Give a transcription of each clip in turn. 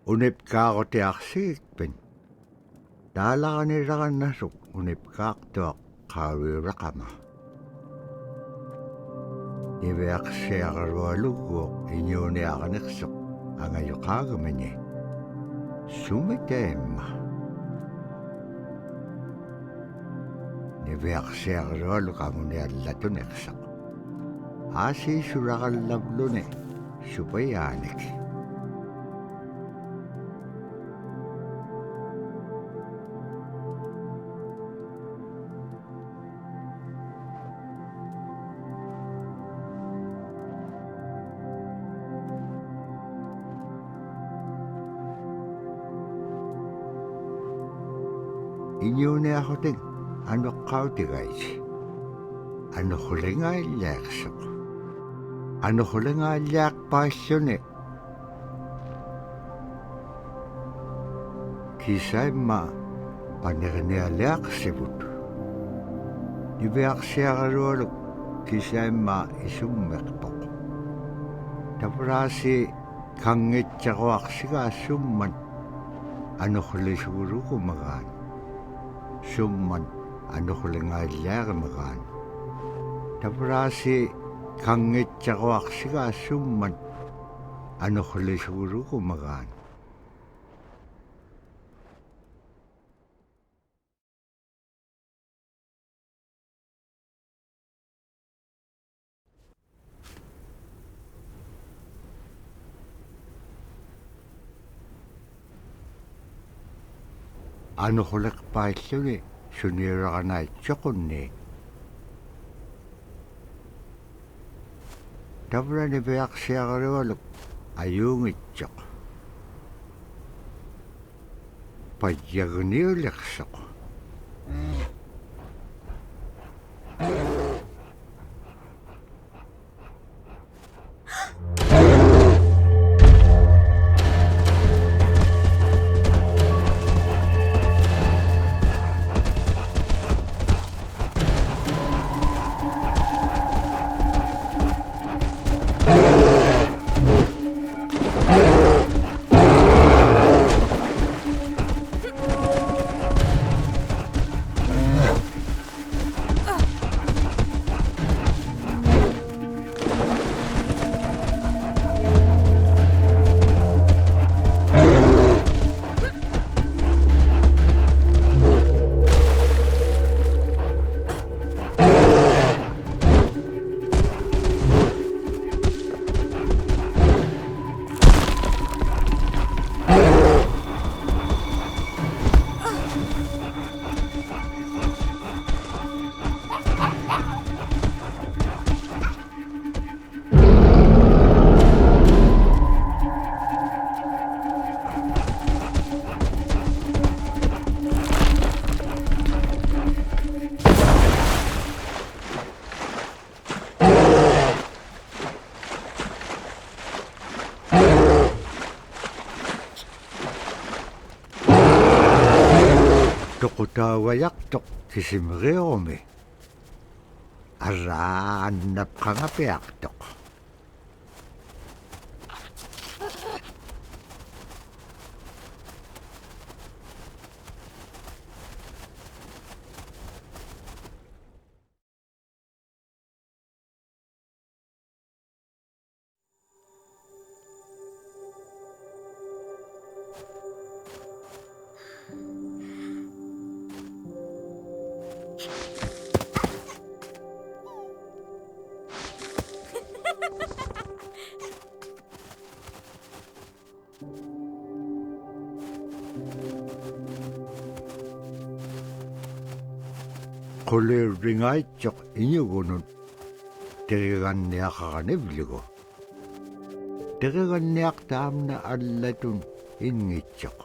Unip ka ako tiaksikpin. Dala ka nirakan nasuk unip ka aktuak kawirakama. Ibeak siya karwalugok inyo niya kaniksok ang ayokagamenye. Sumitema. Ibeak siya karwalugok ang niya latuneksak. Asi surakal lablune supayanik. Inyo niya ako ting ano kautigay. Ano huli nga ilaksok. Ano huli nga ilak pasyon eh. Kisay ma panirinialak sibut. Ibeak siya karulog kisay ma isumekpok. Taprasi kangit siya siga summan. Ano huli siguro kumagaan. Summan ano huli nga ilak magaan. Taprasi kangit siya siga summan. Ano huli siguro kumagaan. Ano hulik pa ito ni, sunira ka na itsakon ni. Tabra ni Beak siya kariwalok, ayong itsak. Padyag ni uliksak. Wayak tok kisimreome. Aranap ka nga piyak tok. Kulir ringay tsak inyo gunun. Tirigan niya kakanibli ko. Tirigan niya tam na alatun ingitsak.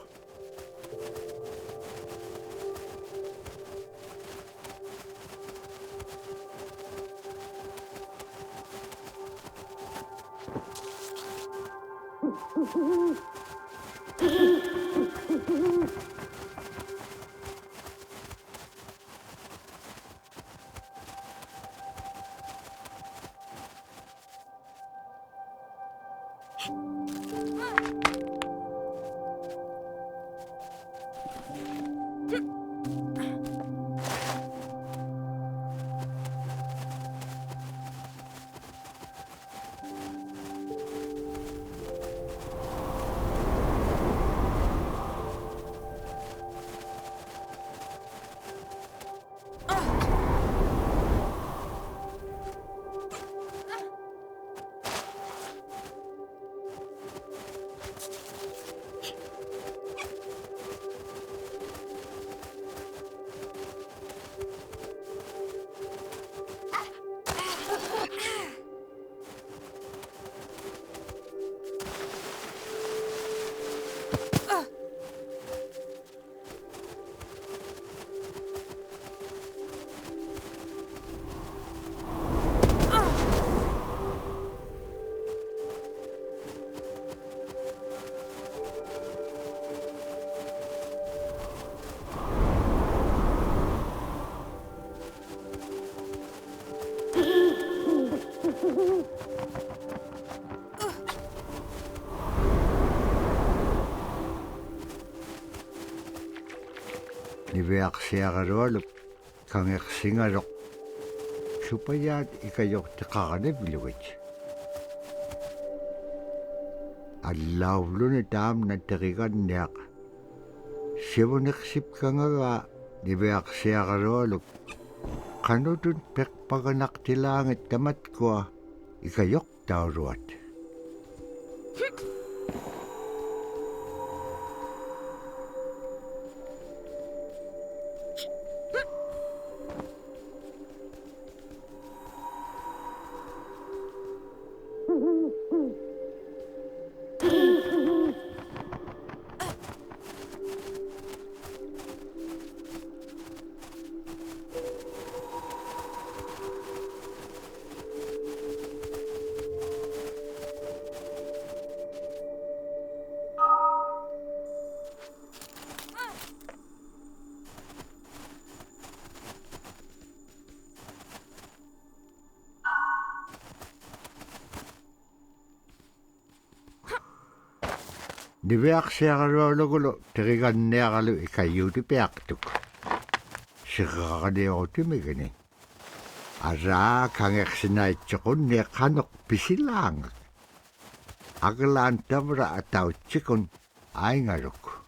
Niveaksiagarualup kangersingaruq supayaat ikayortiqaranivilugut allauvluni taamna teriganniaq sivuneqsipkangaga niveaksiagarualup qanutun peqpaganaqtilaangat tamatkua ikayoktauruat Niveaksiagarualugulu teriganniaqalu ikayuutipiaqtuk siqaqaniortimigani araa kangersinaaitsoqunni qaneq pisilaangak agalaan tavra atautsikun aingaruk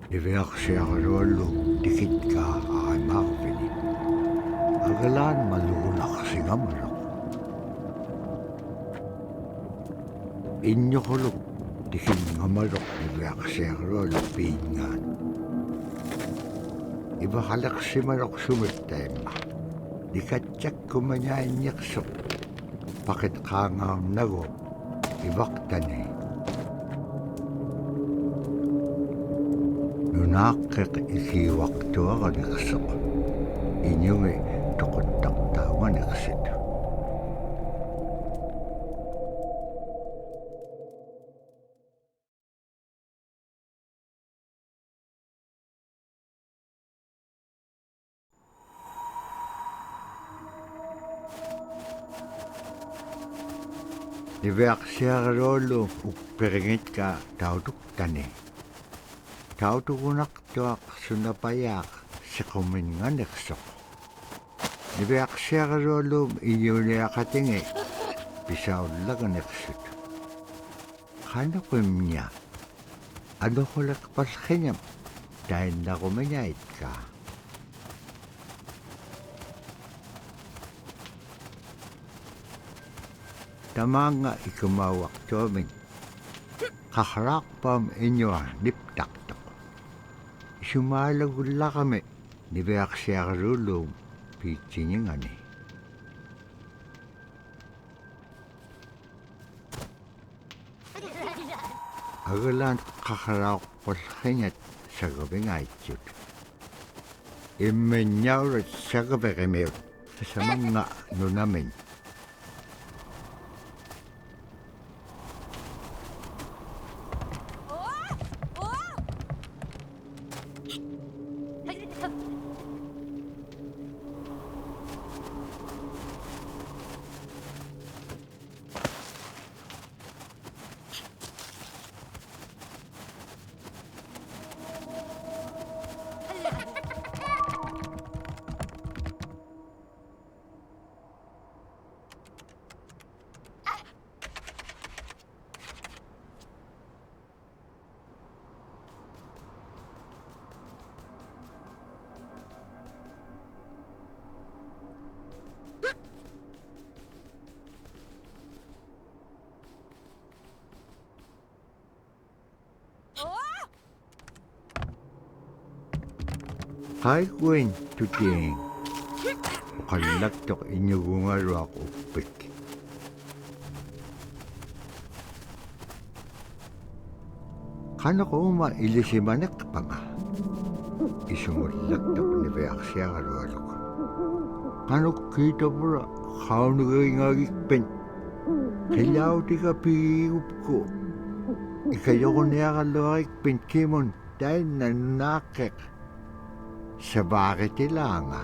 Iveaksiaqaruallu tikitkaa aimaarvini. Agalaan maluulaqsingamaraq. Inñoquluk tikinngamaruq iveaksiaqaruallu piingaan. Ivaqalaqsimaruq sumittaimma. Dikatjakkumañainniqsuq. Pakitqaangaarnagu ivaqtani. Nunaaqqiq ikiwaqtuaqaniqsuq. Iñungi toquttaqtauganiqsit. Iveaqsiaqaruallu upperingitqa tautuktani. Tautukunaqtuaq sunapayaaq siquminganiqsuq. Iveaqsiaqaruallum iñuniaqatingi pisaullaganiqsut. Qanuqimña anuquliqpallqiñam tainnaqumiñaitqa. Tamanga ikumawaqtuamin qaqraaqpam iñua niptaqtuq. Sumaalagullaqami niveaqsiaqarullum piitsiñingani. Agalaan qaqraaqpallqiñat sagavingaaitsut. Immiñaurat sagaviqimiut samanga nunamin. Haikuin tuting. Qallaqtuq iñugungaruaq uppik. Qanuquma ilisimanaqpanga. Isumullaqtuq niveaqsiaqarualuq. Qanuk kiitapura qaunugingagikpen. Qillautika piigupku. Ikayoquniaqalluaqikpen kimun tainna nunaaqqiq. Sabaqitilaanga.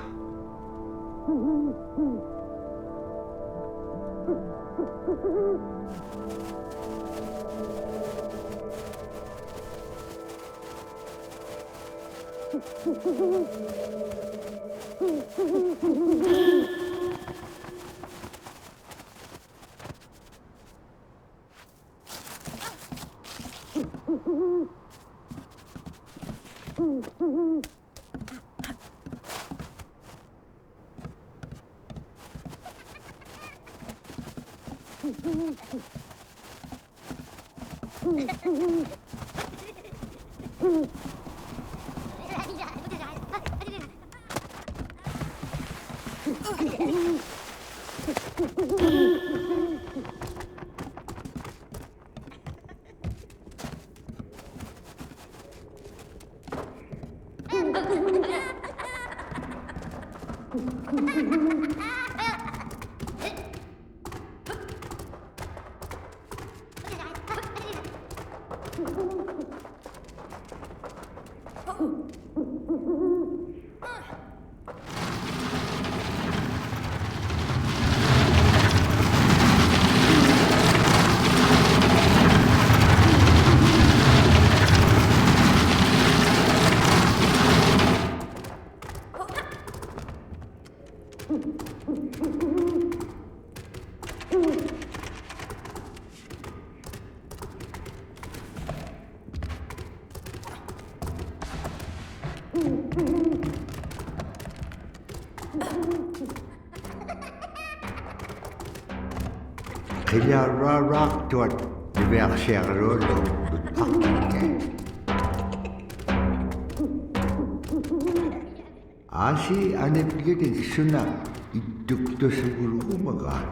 Qilaraaraaq tuat niviarsiaruullu utaqqikke. Aasi anippigitik suna ittuktusugulugumagaan.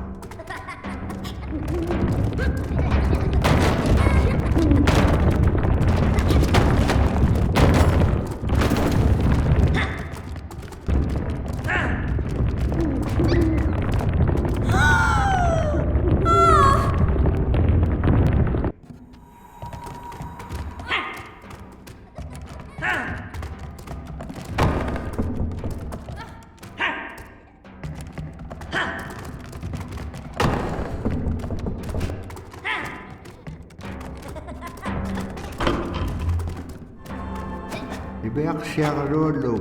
Niviarsiaruullu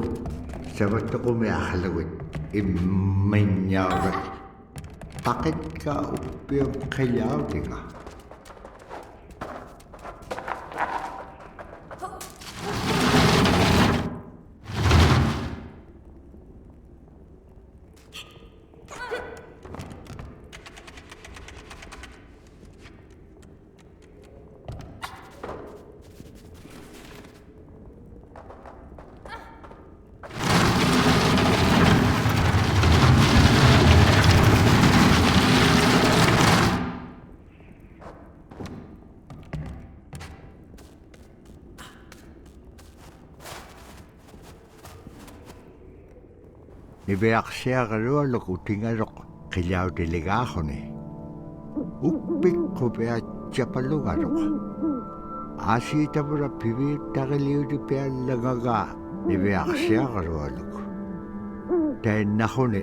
savattuqumiarlugit imminnyaarat taqitkaa uppium qilaautiga. Niviarsiaruullu utingaluq qilautiligaarruni. Uppikqupiatsapalugaluq. Aasiitapura piviittaqiliutipiallagagaa niviarsiaruulluq. Tainnaxuni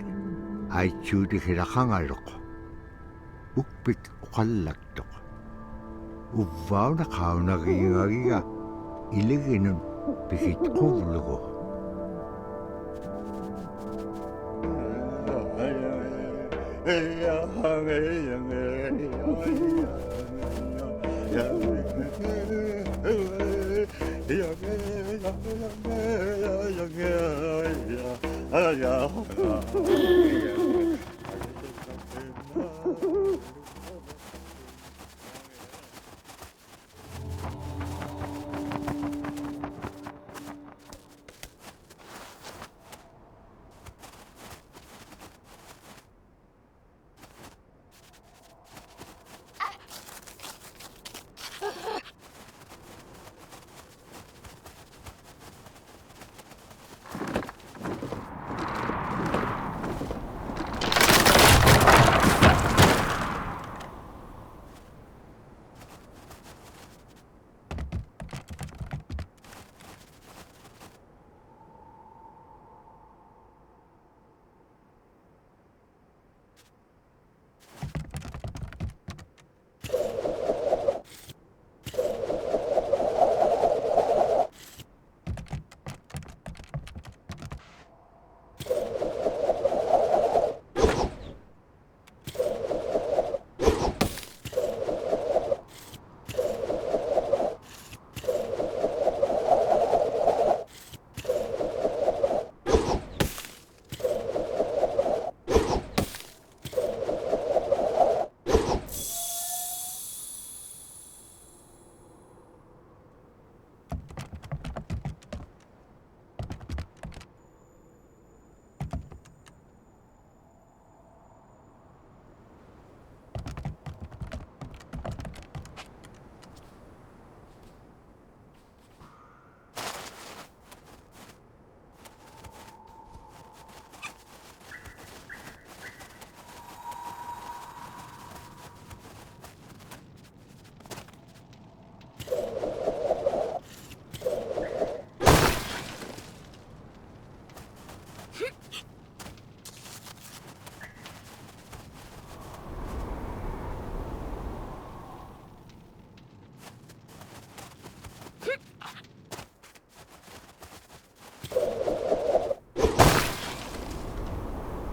aitsuutiqilaqangaluq. Uppik uqallaktuq. Uvvauna qaunagiingagiga iliginun pikitquvlugu.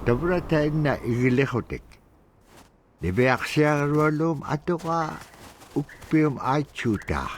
Tabratainna igilihutik. Niviarsiaruallum atuqa uppium aitsuutaa.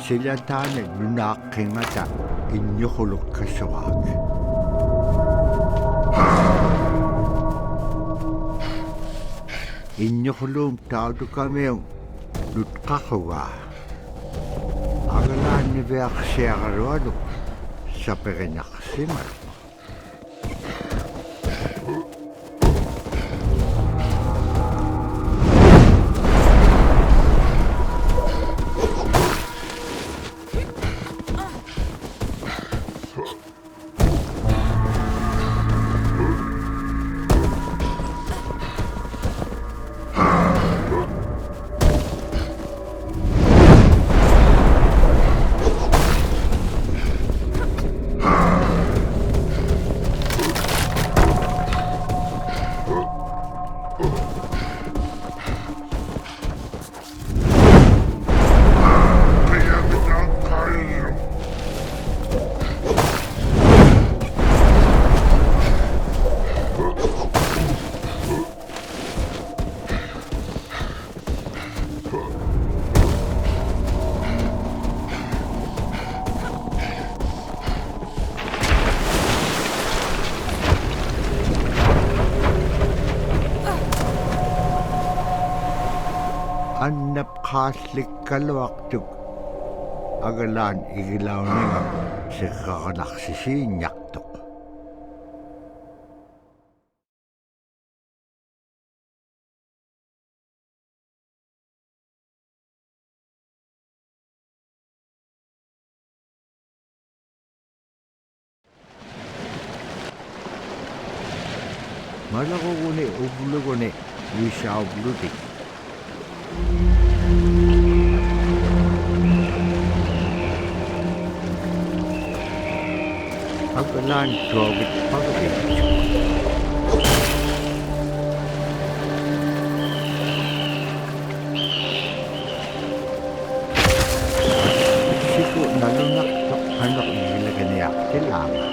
sila tanig nunakingata inyukuluk kasuwag. Inyukulum taudu kami yung nutkakuwa. Agalan ni Beak siya karuado sa pekinaksimar. Annap khaslik kalwaktuk agalan igilaw nga sa kakanaksisinyak. Malako kuni ublo kuni wisa ublutik. Agalan tawag pagkakit. Siku nalunak tok anak ilagan niya tilama.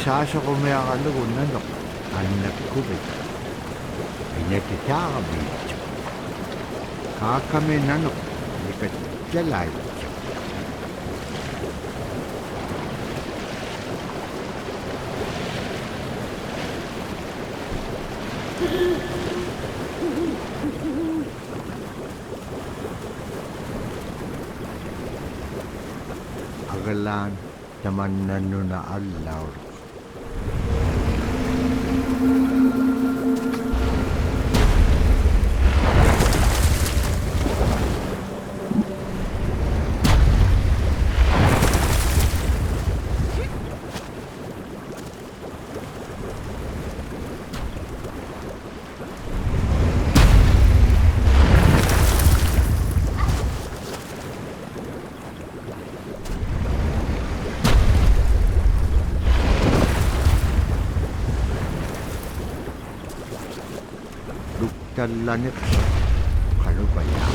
Sasa ko may akalugon na nok, anak kubit. Pinatitakabi. Kakami na nok, likat jalay. Agalan, naman na alaw. tallanirsu qalupaya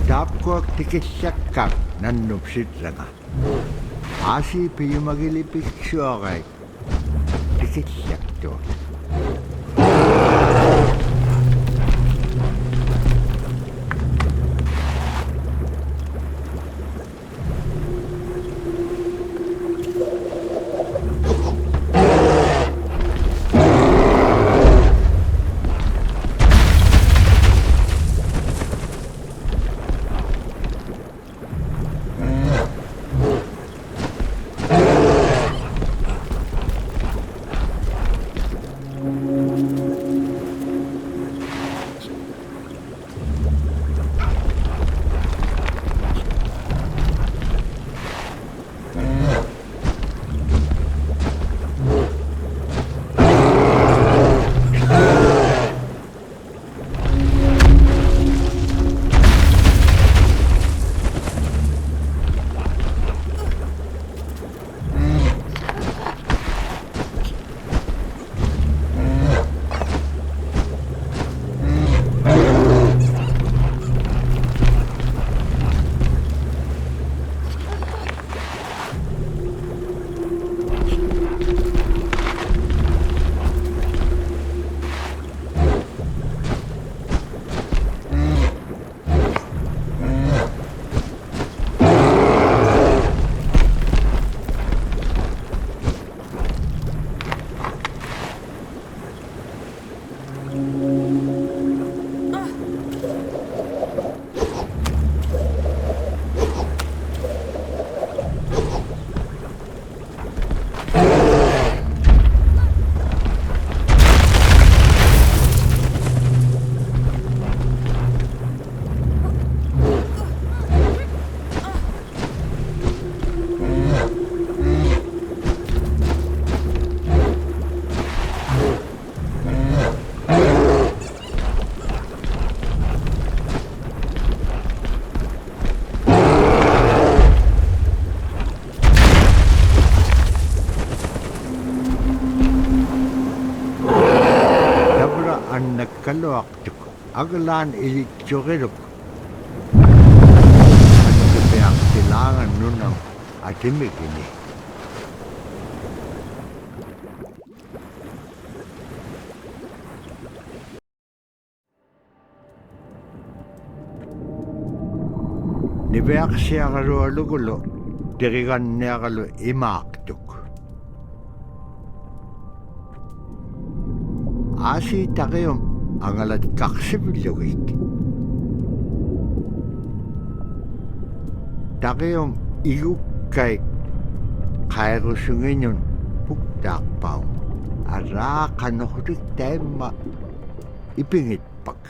tapkuak tikissakkaak nannupsitraga aasi piyumagilipiksuaqait tikissaktuak kalluaqtuk aglaan ilitsuqiluk annapiaqtilaangan nunam atimikini nipiaqsiaqalualugulu tiriganniaqalu imaaqtuk aasi taqium angalat kaksipillugik taqium igukkaik qairusunginun puktaaqpaum araaqanorlik taimma ipingitpak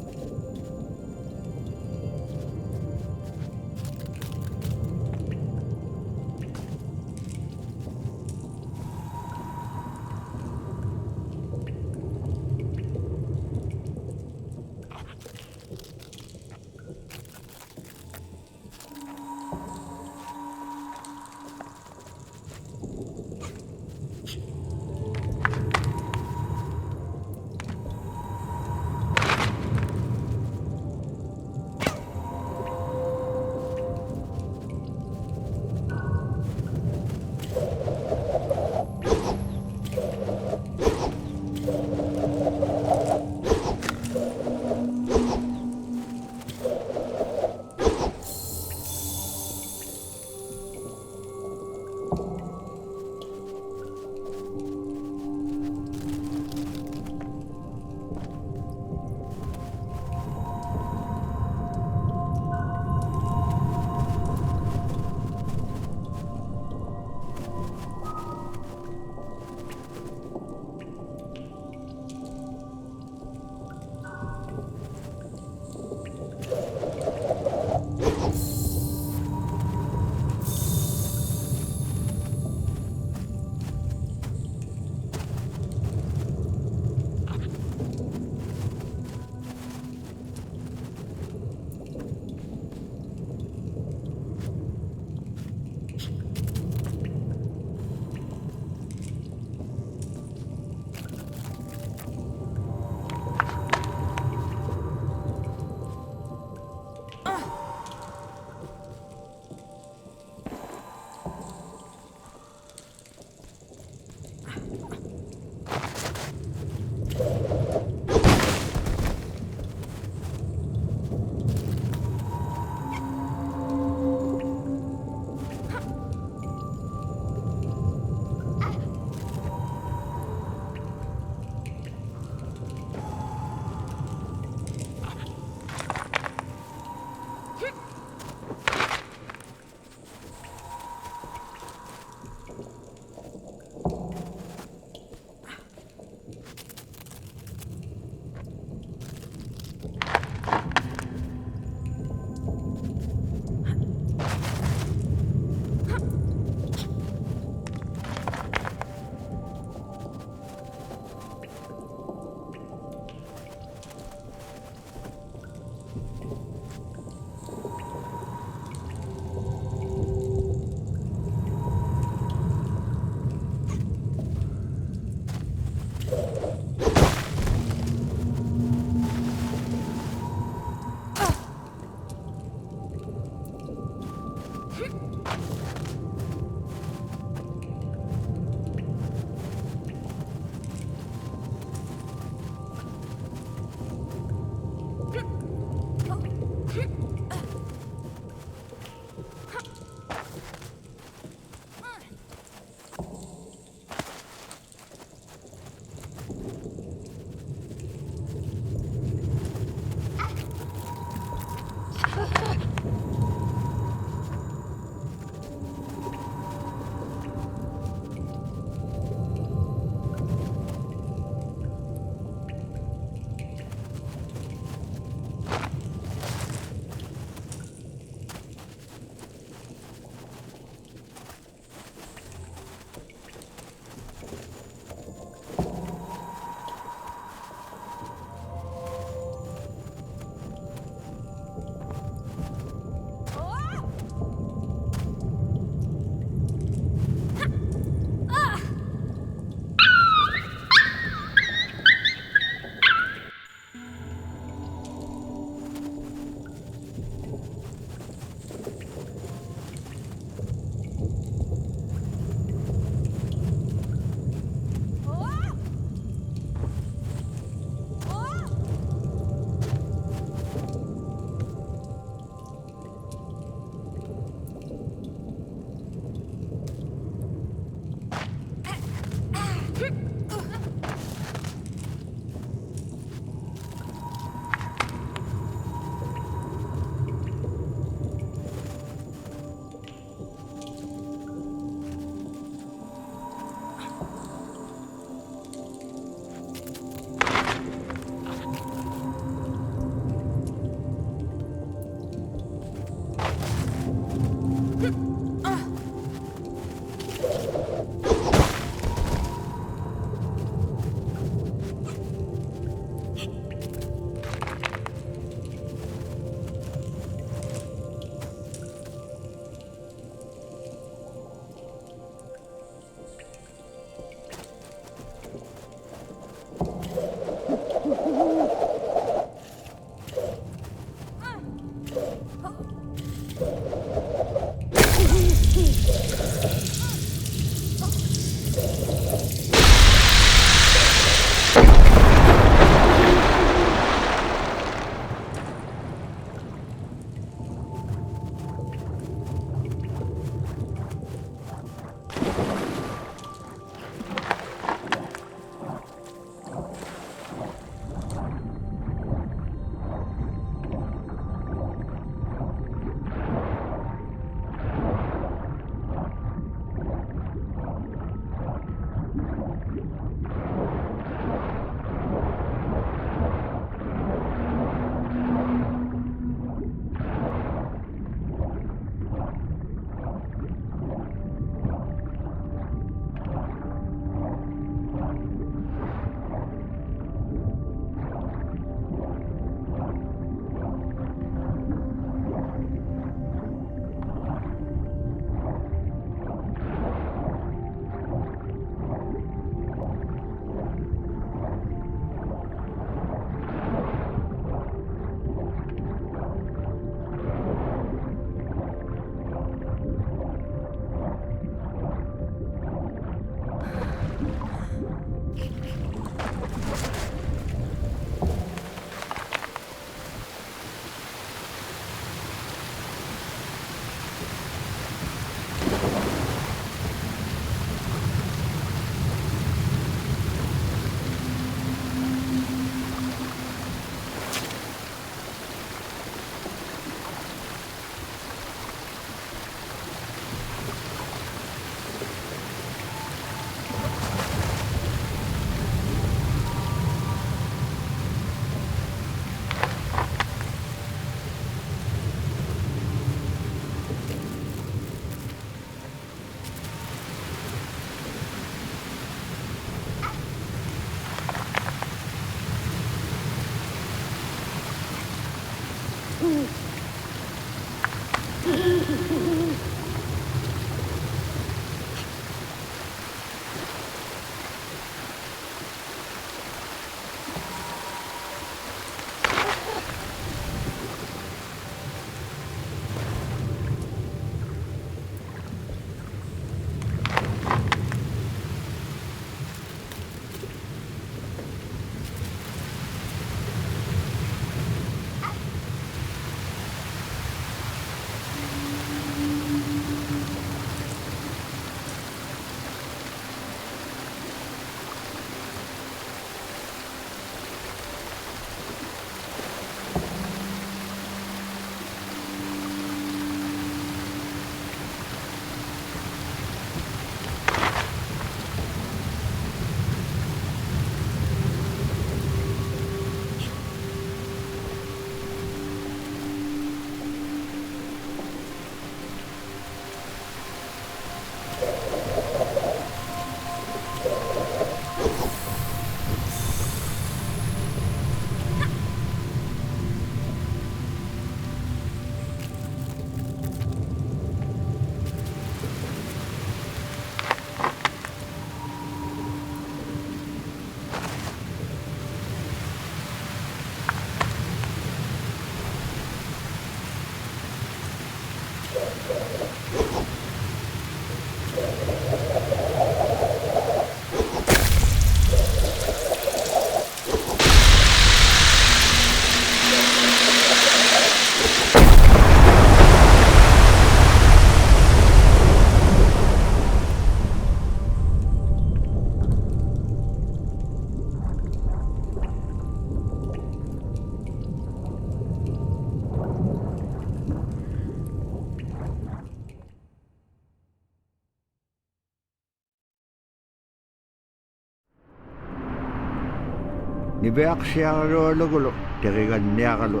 niveaqsiarualugulo teriganniaqalu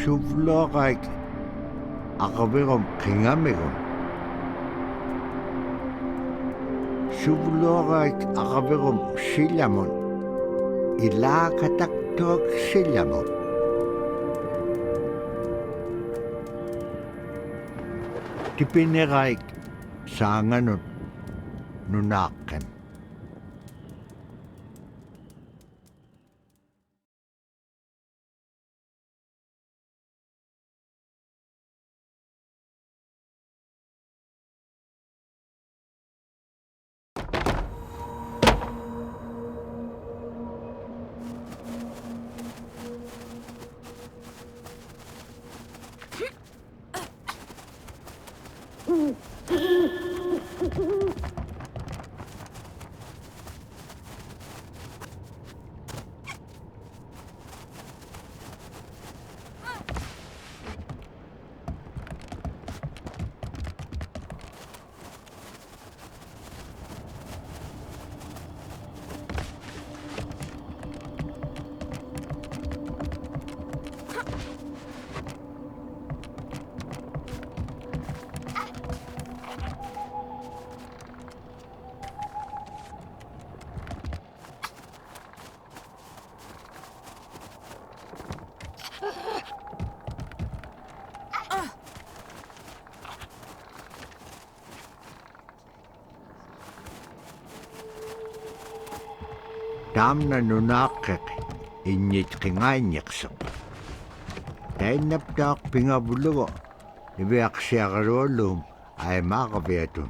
suvlooqaik aqavirum qingamigun suvlooqaik aqavirum sillamun ilaakataktuak sillamun tipineraik saanganut nunaqqan Taamna nunaaqqiq inñitqingaanniqseq tainnaptaaq pingavulugu niviaqsiaqaruallugum aimaaqaviatun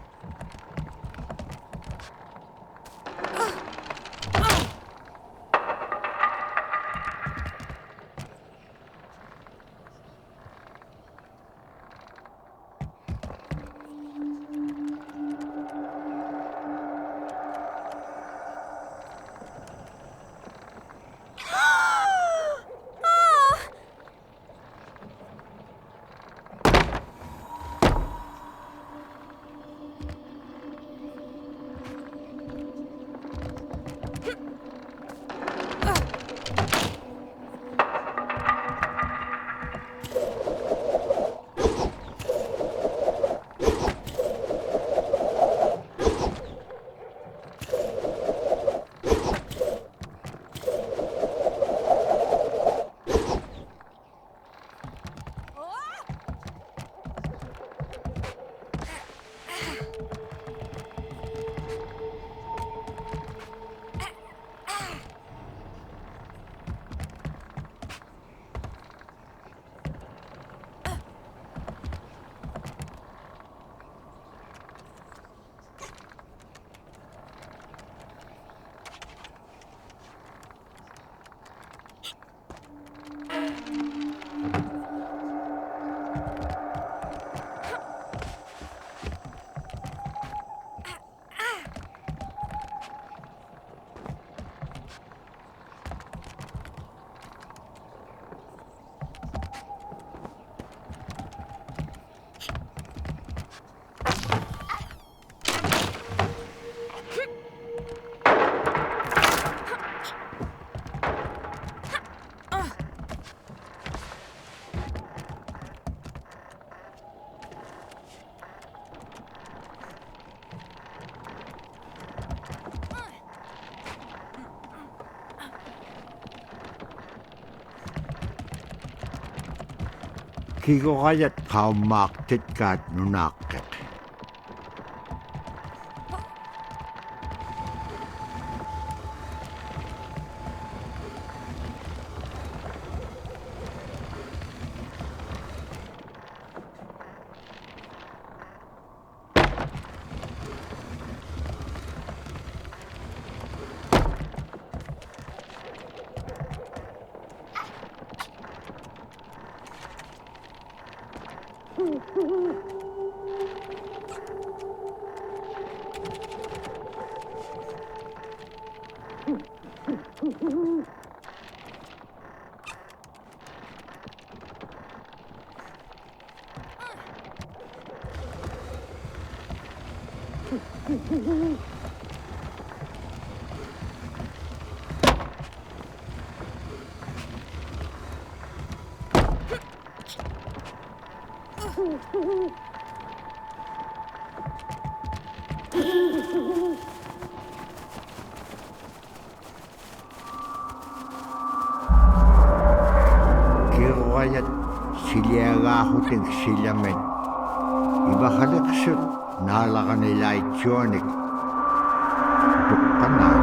Kigorajat qaummaaqtatkaat nunaaqqiq Kirwayat siliagahuting silamen. Ibahalaksut nalakanilaitionik. Tukkanan.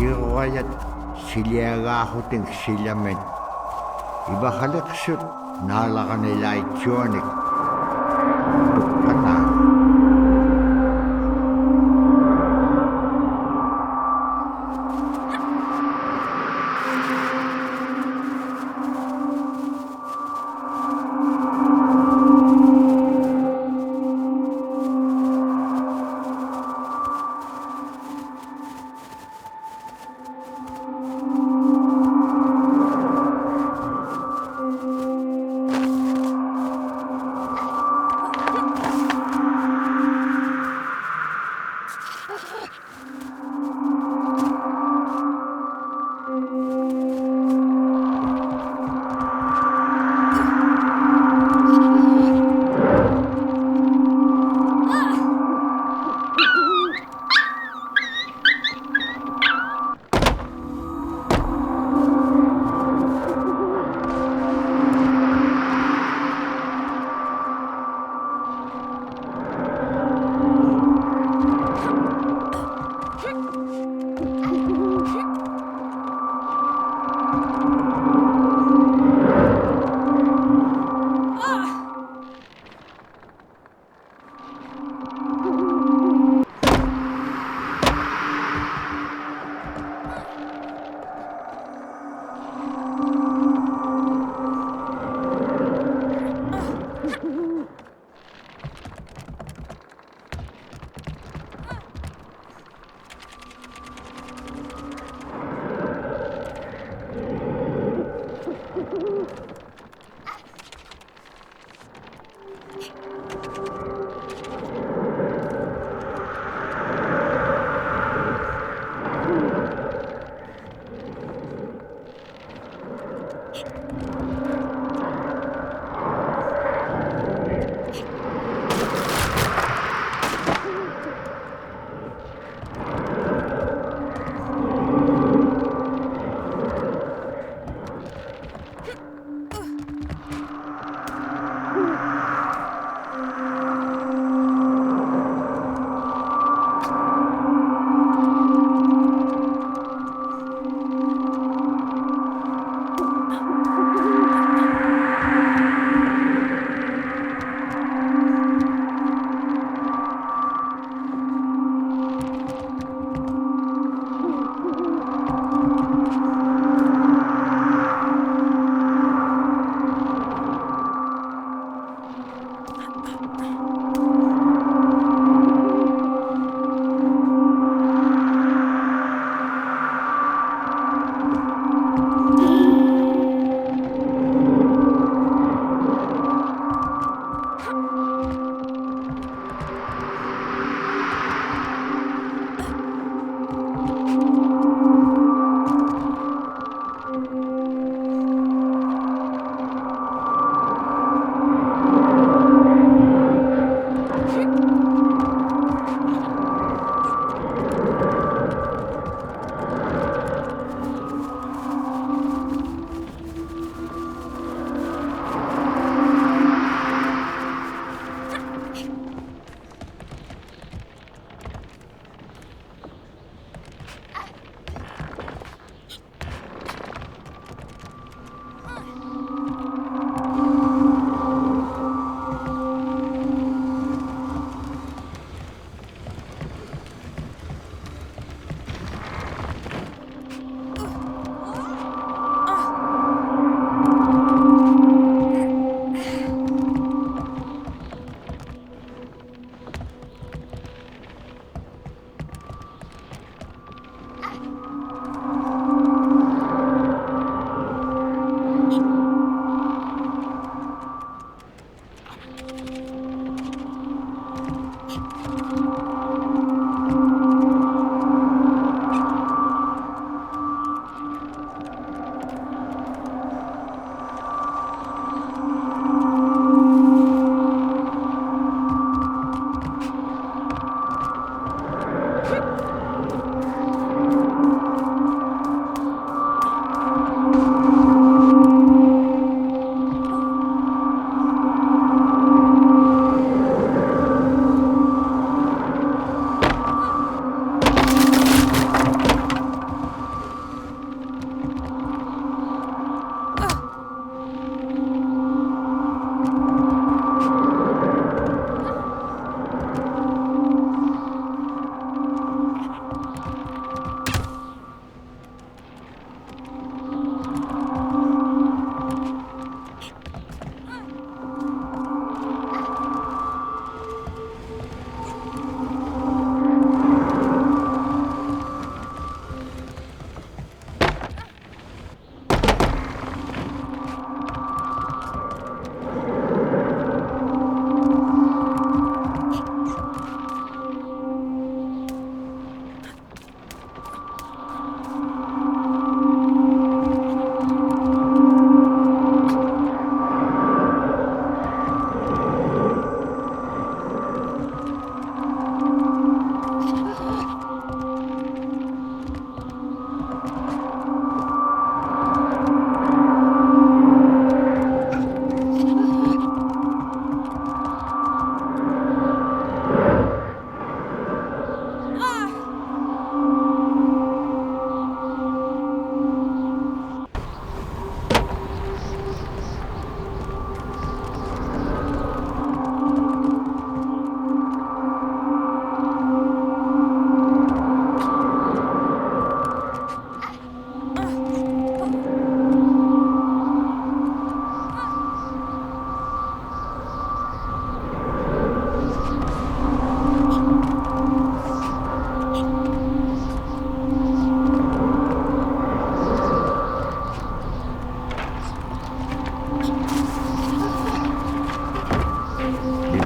Kirwayat siliagahuting silamen. Ibahalaksut nalakanilaitionik. Tukkanan.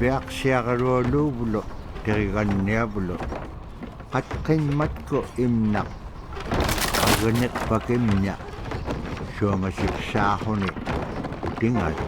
piaqsiaqalualuuvulo teriganniavulo qatqimmatku imnaq aganiqpakimña suangasipsaaquni utingatu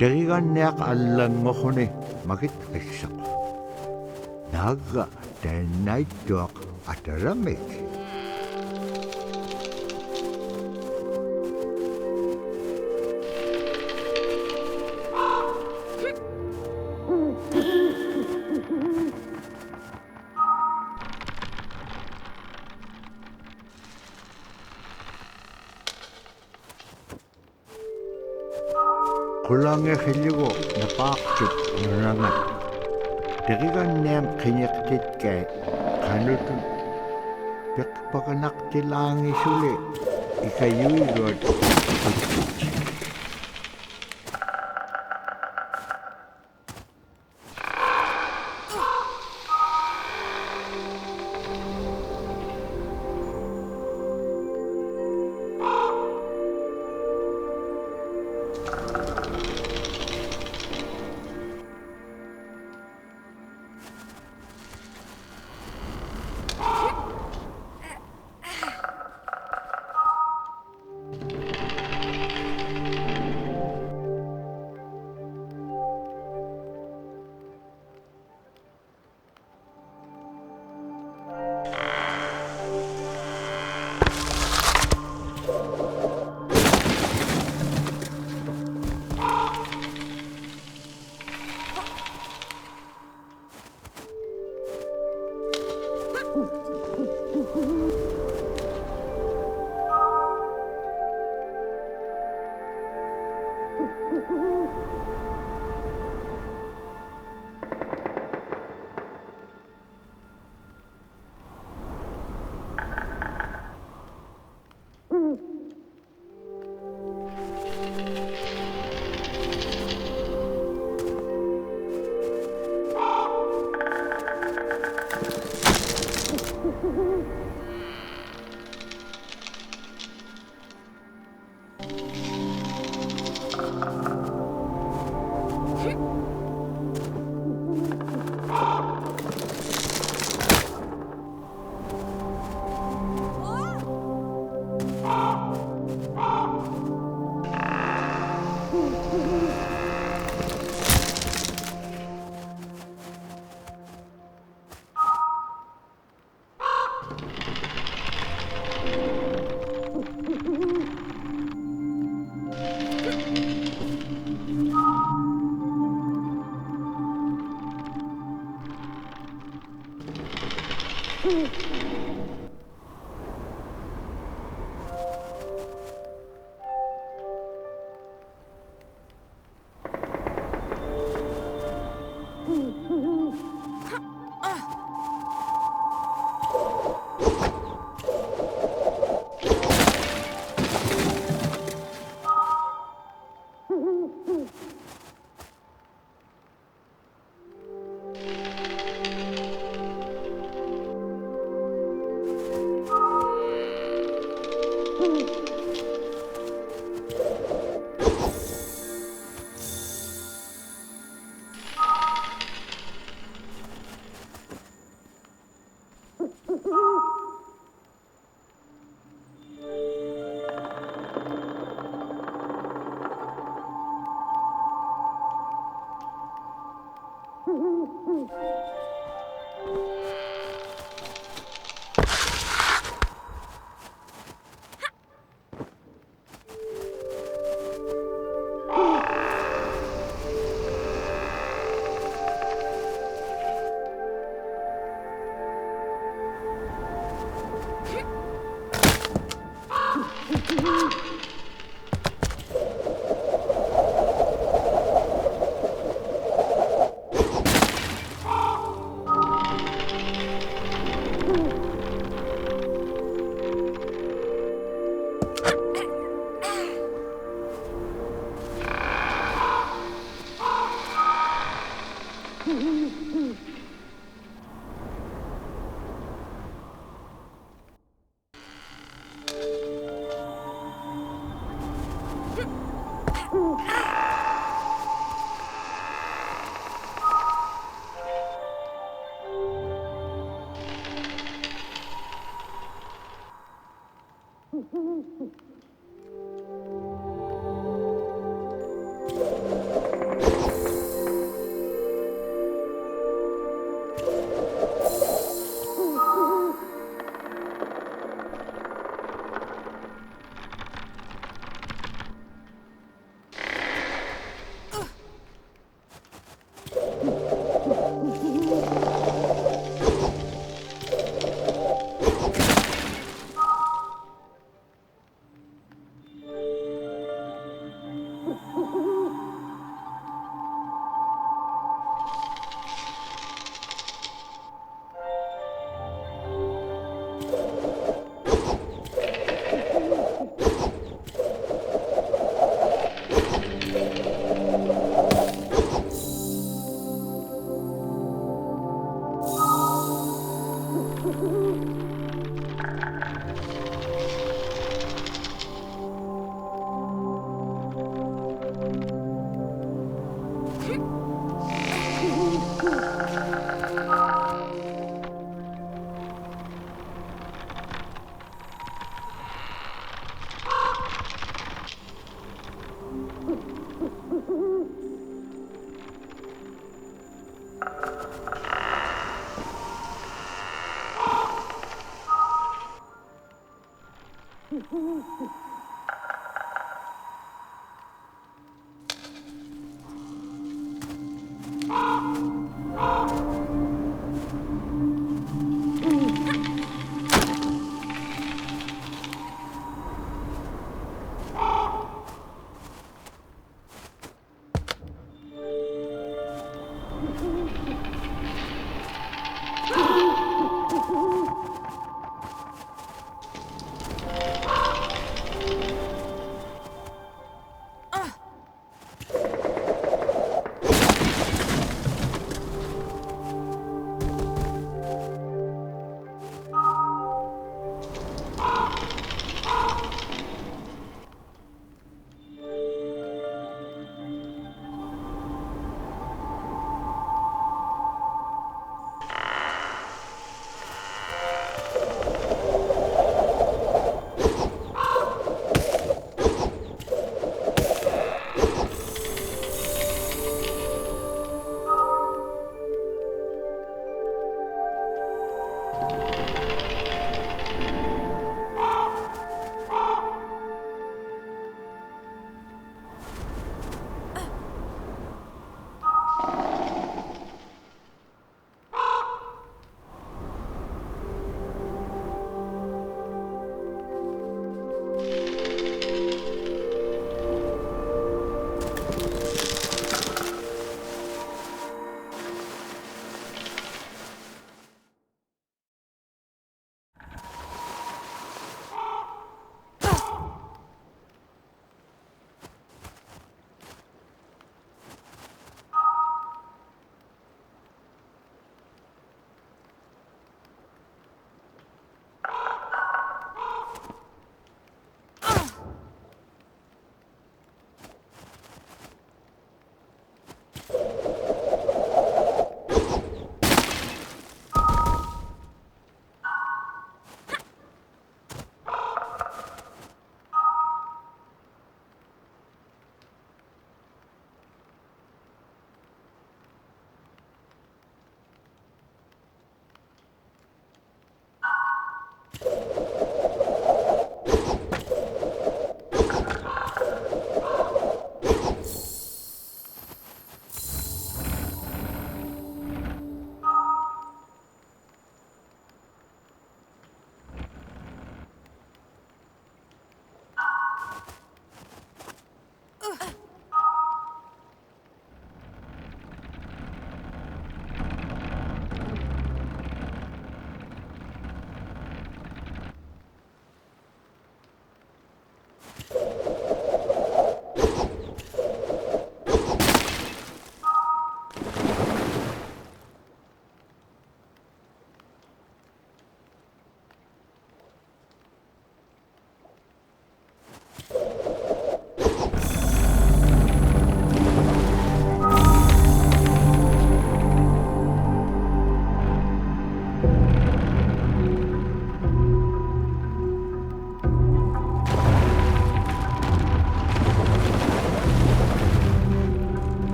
Teriganniaq allanngorruni makit qissaq. Naagga taannaittuaq atalamik. Kulange xilligu napaaqtut nunangat. Teriganniam qiniqtitkay qanutun piqpaqanaqtilaangisuli ikayuiruat quttuch.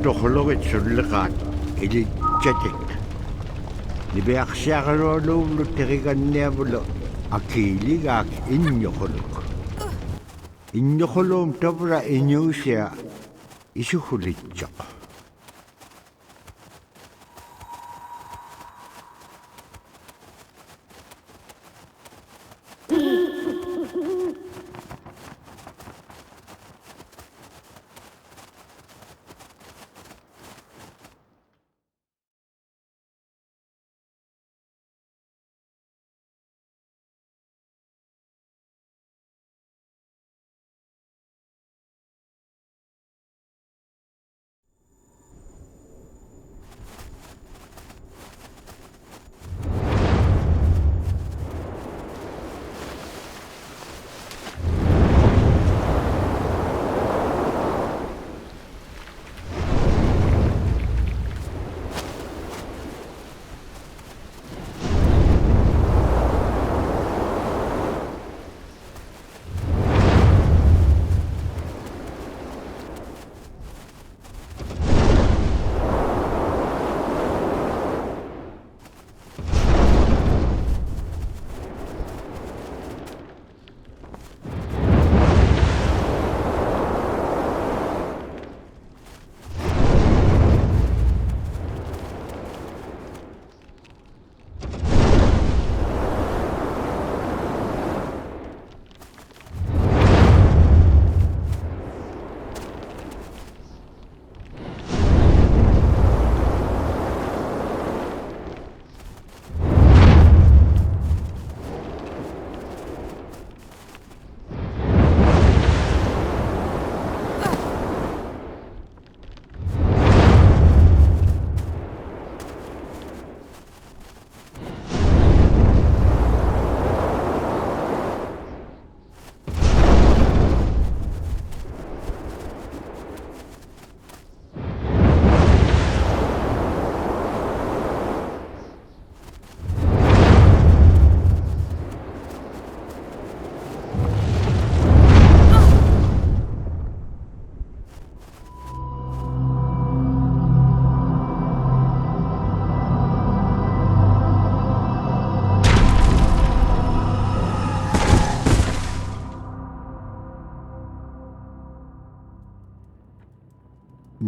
tokhologet sulleqaat ilitsatik nibiaqsiaqalualuullu teriganniavulo akiiligaak inñoqoluk inñoqoluum tavra iñuusia isuhulitsoq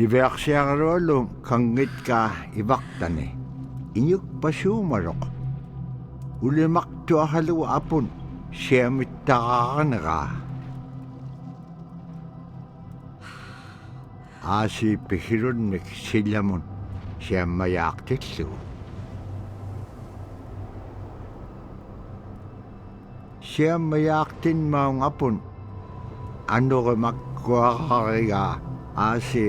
nibiaqsiaqalualluum kangitka ivaqtani iñukpasuumaroq ulimaqtuaqalu apun siamittaqaqaneqa aasi pihirunnik sillamun siammayaaqtillugu siammayaaqtinmaung apun anuqimakkuaqariga aasi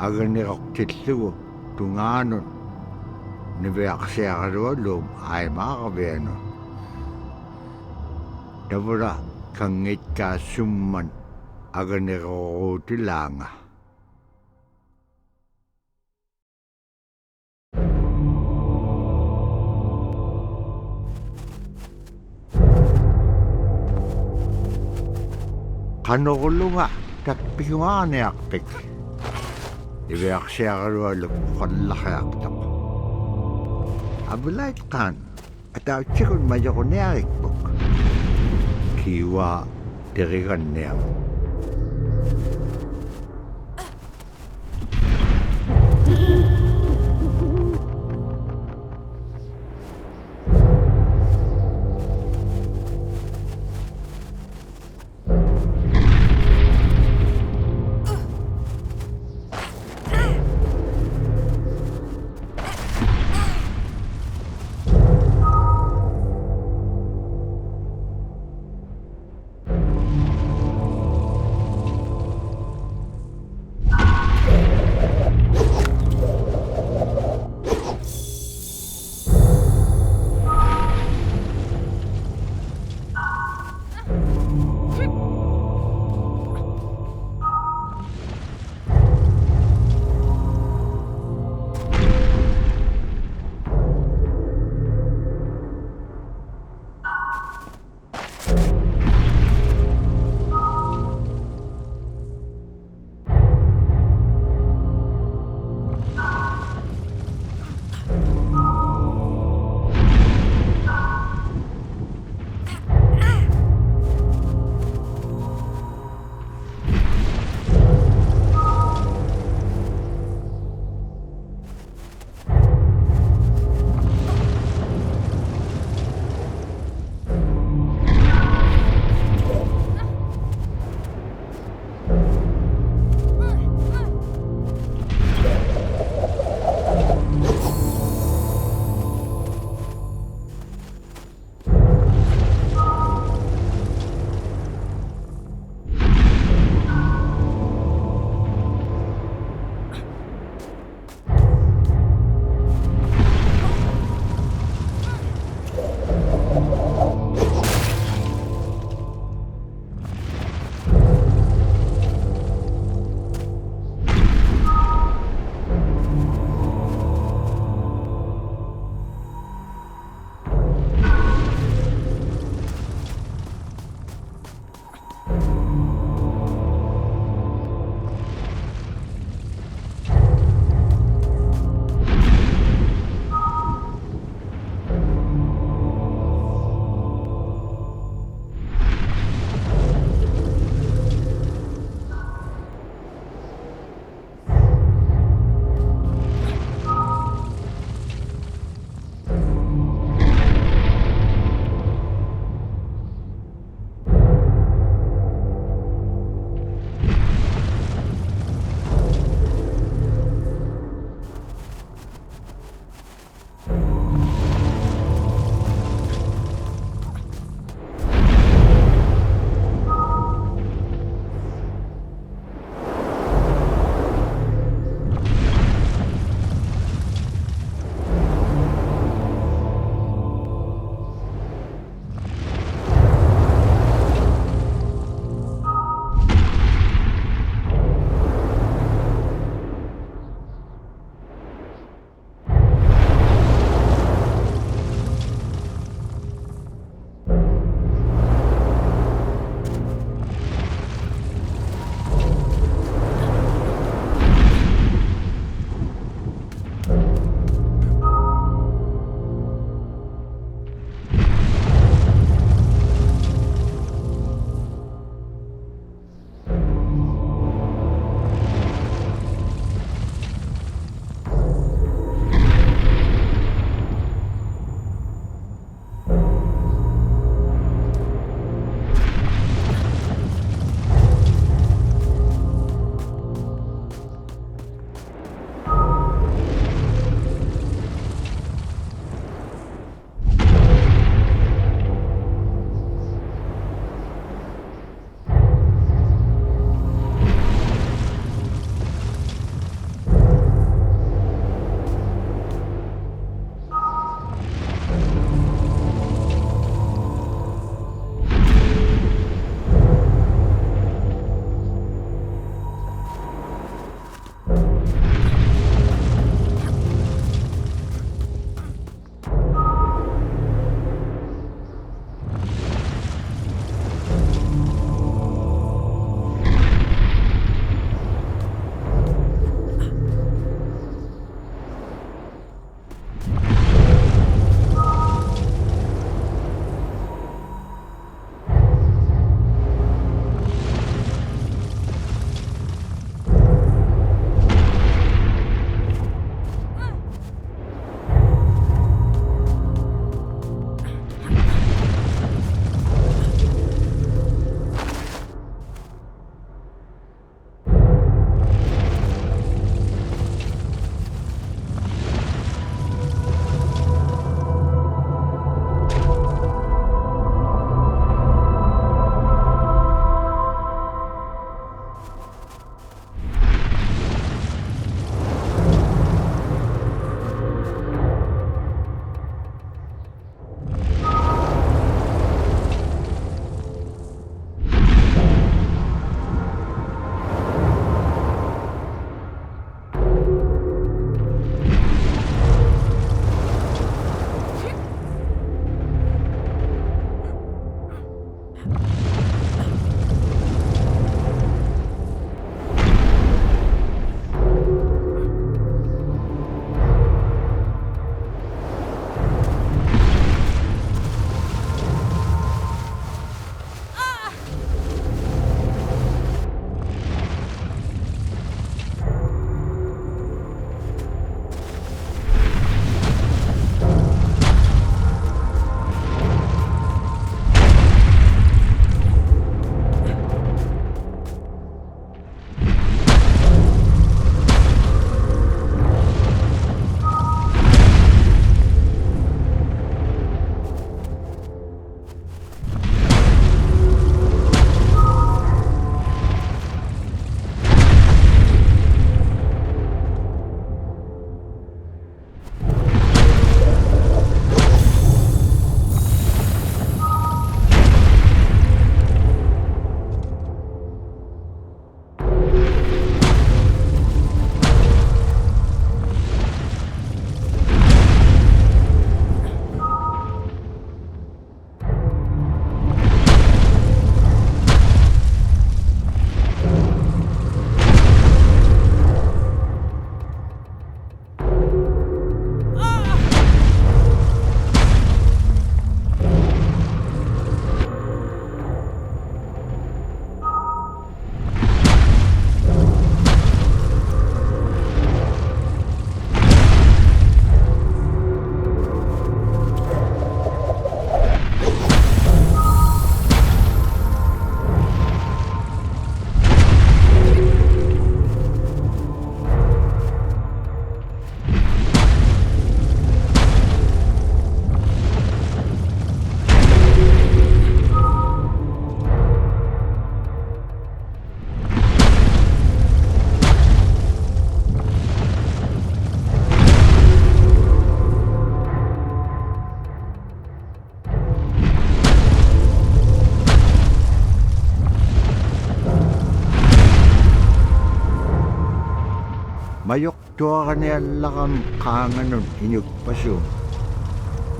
aganiroqtillugu tungaanun nibiaqsiaqalualluum aimaaqavianu tavra kangitkaasumman aganiroruutilaanga qanorulunga takpiguaaniaqpik nibiaqsiaqalualluk qallaqiaqtaq abulaitqaan atautsikun majoquniarikpuk kiwa teriganniam mayok tuwa ka niya lakang kanganon inyugpasyon.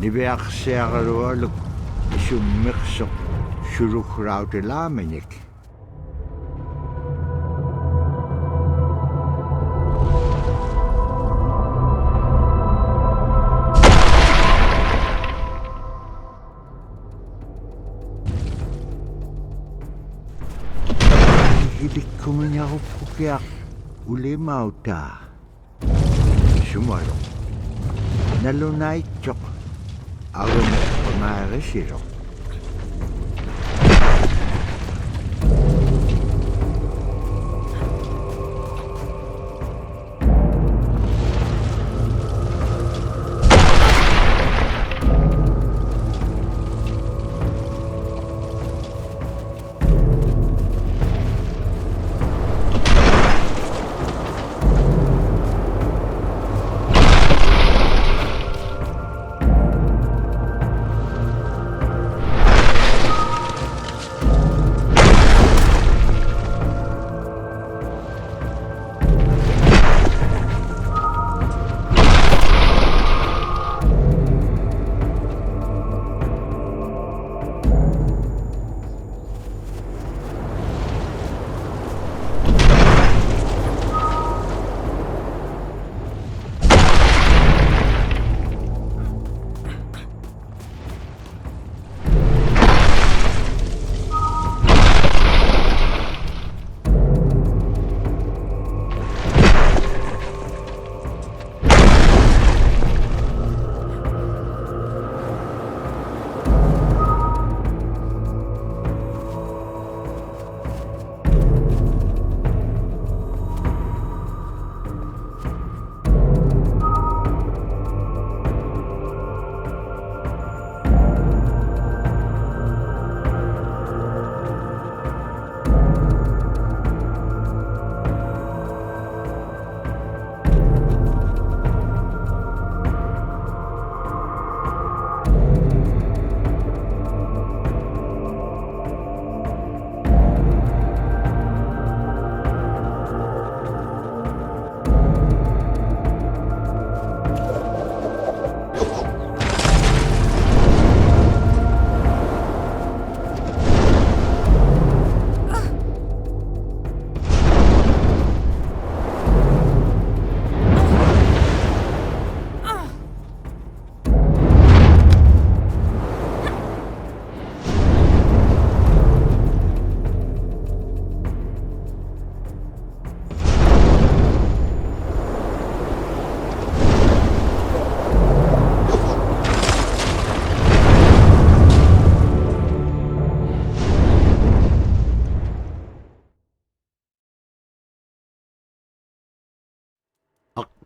Nibeak siya karualog isummiksok syurukraw tilamenik. Hidik ko man ako pukyak ulimaw ta. Sumalo. Nalunay chok. Ako na pangaresirok.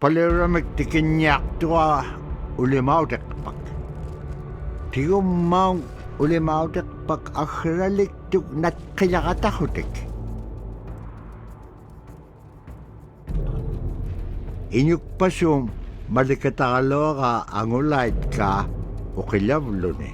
Palera magtikinyak tuwa ulimaw tekpak. Tiyumaw ulimaw tekpak akralik tuk nat kayakatahutik. Inyuk pasum malikatalo ka ang ulayt ka o kilablo ni.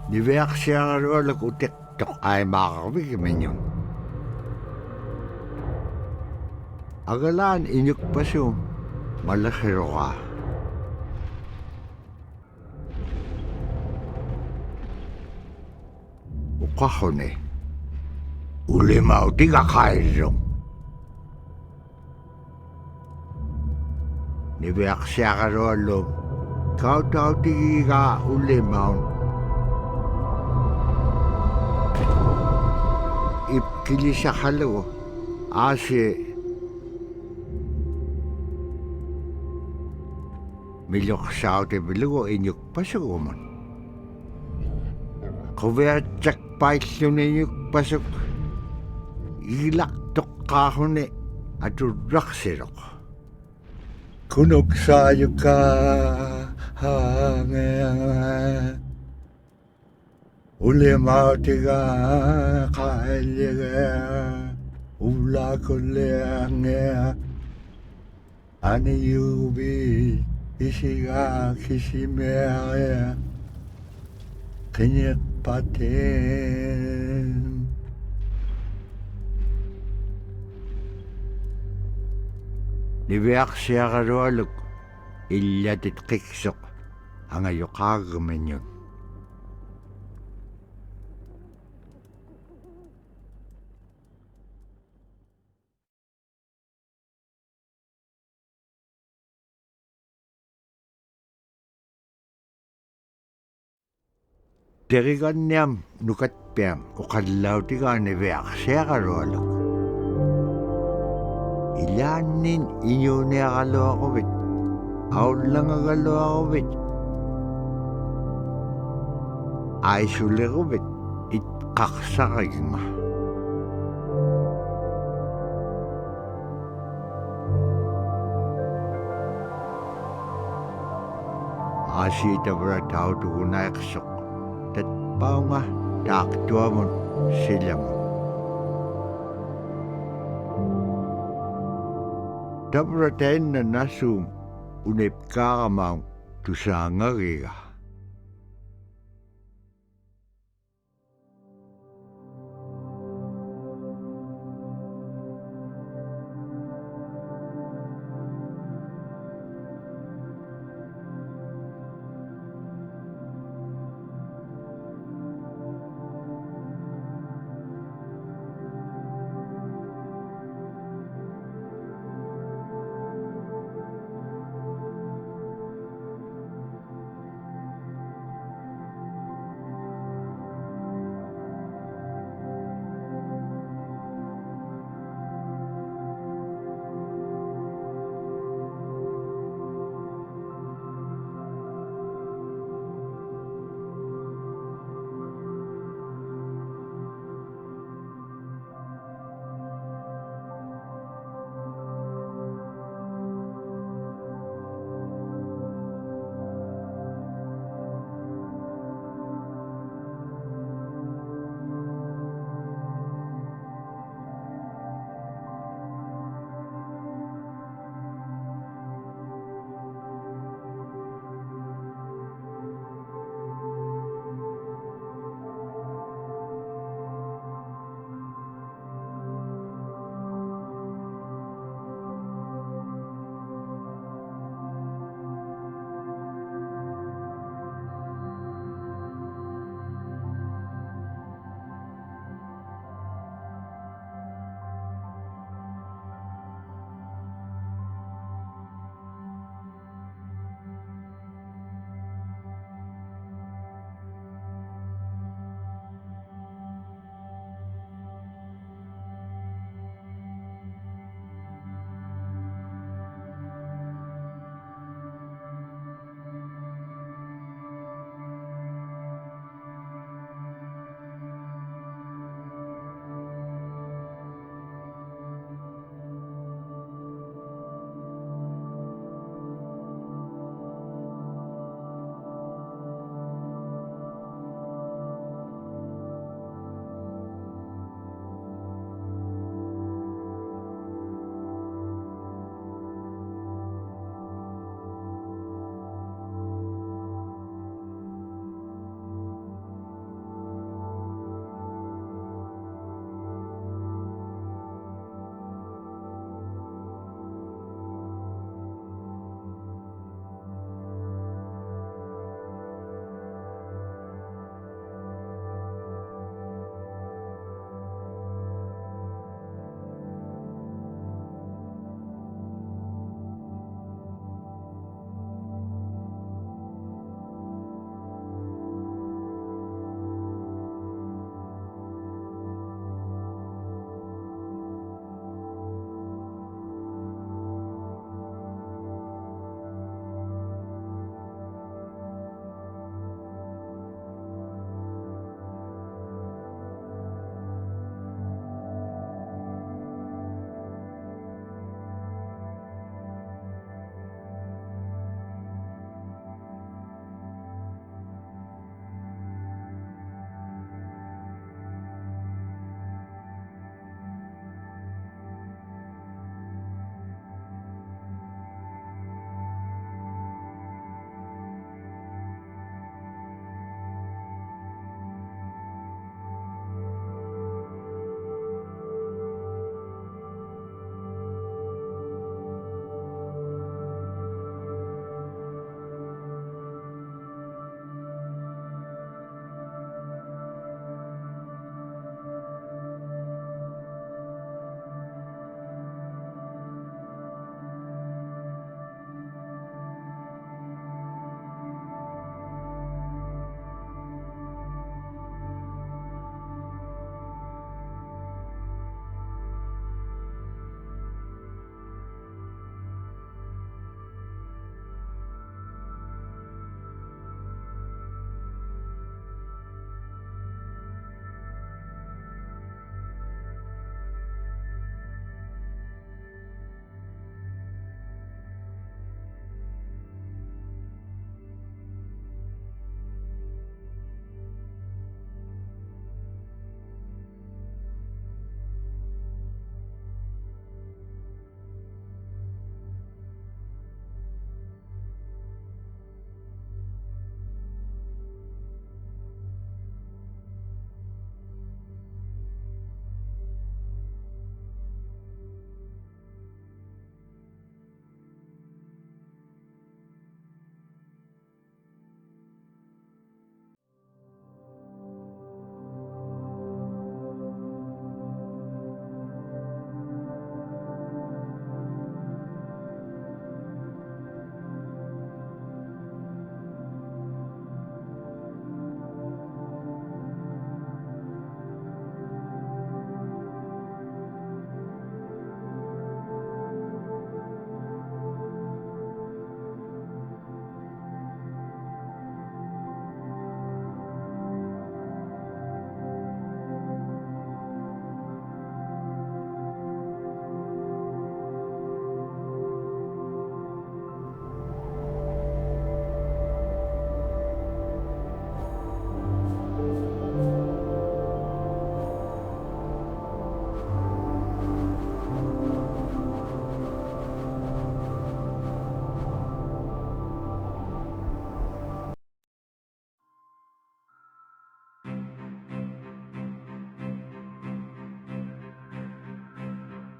Niveaksiangalualak utiktok ay makakawig man. Agalaan inyuk paso, malakiro ka. Ukahone, ulimau tiga kairong. Niveaksiangalualak, kau tau tiga ulimau. Ipkilisa halo, ase milok saute bilugo inyuk pasukuman. Kuvea cek paisyon inyuk pasuk, ilak tok kahone atu raksirok. Kunok sayo ka hangea. Ulimau tiga kailega, ula kuleangea, ane yubi isiga kisimea, kenyek paten. Niveak siagarualuk, illatit kiksok, angayokagamenyun. Terigan niam nukat piam ukadlaw tiga niveak siagarualuk. Ilanin inyo niya kalo ako bit. Aul lang agalo ako bit. Ay suli ko bit. Itkaksa kay nga. Asita bra tao tukunay kasok. Tatpaw nga taktua mo sila mo. Tabraten na nasum unip kakamang tusangariga.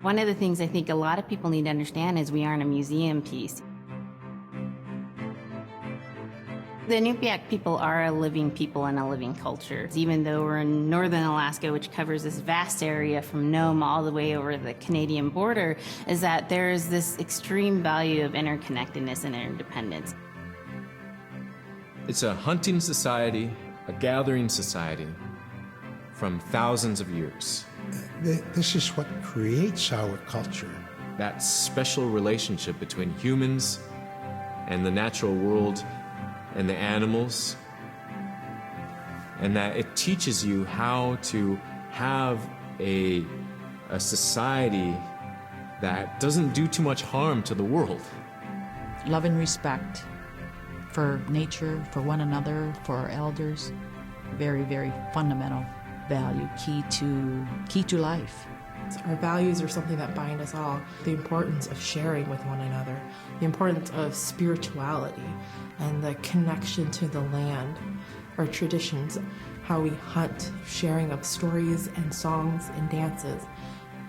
One of the things I think a lot of people need to understand is we aren't a museum piece. The Inupiat people are a living people and a living culture. Even though we're in northern Alaska, which covers this vast area from Nome all the way over the Canadian border, is that there's this extreme value of interconnectedness and interdependence. It's a hunting society, a gathering society from thousands of years. This is what creates our culture. That special relationship between humans and the natural world and the animals, and that it teaches you how to have a society that doesn't do too much harm to the world. Love and respect for nature, for one another, for our elders. Very, very fundamental value, key to life. Our values are something that bind us all. The importance of sharing with one another, the importance of spirituality, and the connection to the land, our traditions, how we hunt, sharing of stories and songs and dances.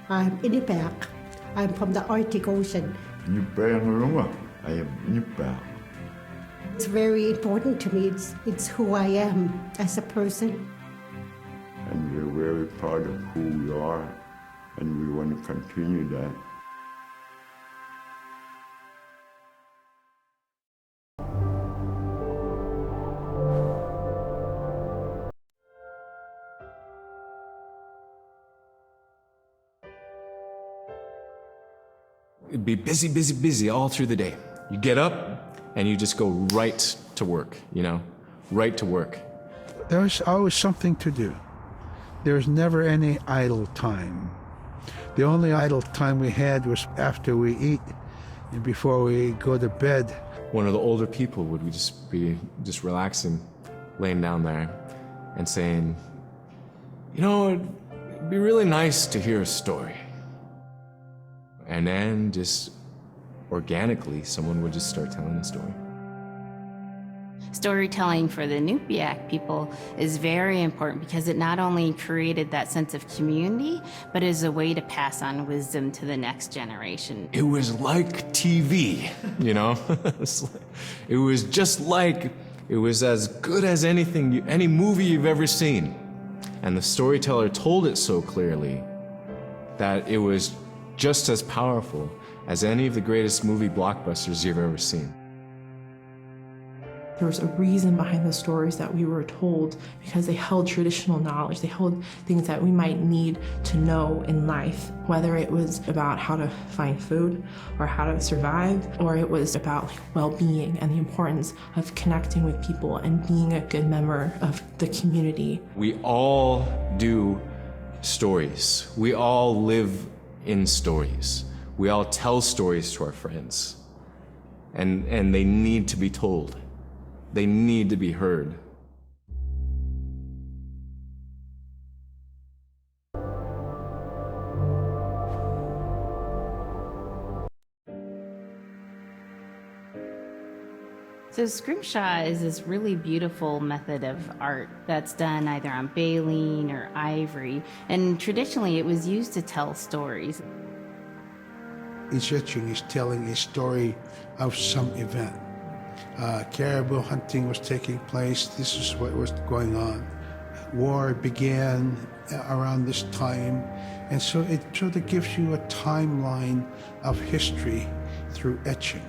I'm Inupiat. I'm from the Arctic Ocean. I am Inupiat. It's very important to me. It's who I am as a person. And we're very proud of who we are, and we want to continue that. It'd be busy, busy, busy all through the day. You get up and you just go right to work, right to work. There was always something to do. There was never any idle time. The only idle time we had was after we eat and before we go to bed. One of the older people would just be relaxing, laying down there and saying, it'd be really nice to hear a story. And then just organically, someone would just start telling a story. Storytelling for the Inupiat people is very important because it not only created that sense of community, but is a way to pass on wisdom to the next generation. It was like TV, It was just like, it was as good as any movie you've ever seen. And the storyteller told it so clearly that it was just as powerful as any of the greatest movie blockbusters you've ever seen. There was a reason behind the stories that we were told because they held traditional knowledge. They held things that we might need to know in life, whether it was about how to find food or how to survive, or it was about well-being and the importance of connecting with people and being a good member of the community. We all do stories. We all live in stories. We all tell stories to our friends. And they need to be told. They need to be heard. So Scrimshaw is this really beautiful method of art that's done either on baleen or ivory, and traditionally it was used to tell stories. Each etching is telling a story of some event. Caribou hunting was taking place. This is what was going on. War began around this time, and so it sort of gives you a timeline of history through etching.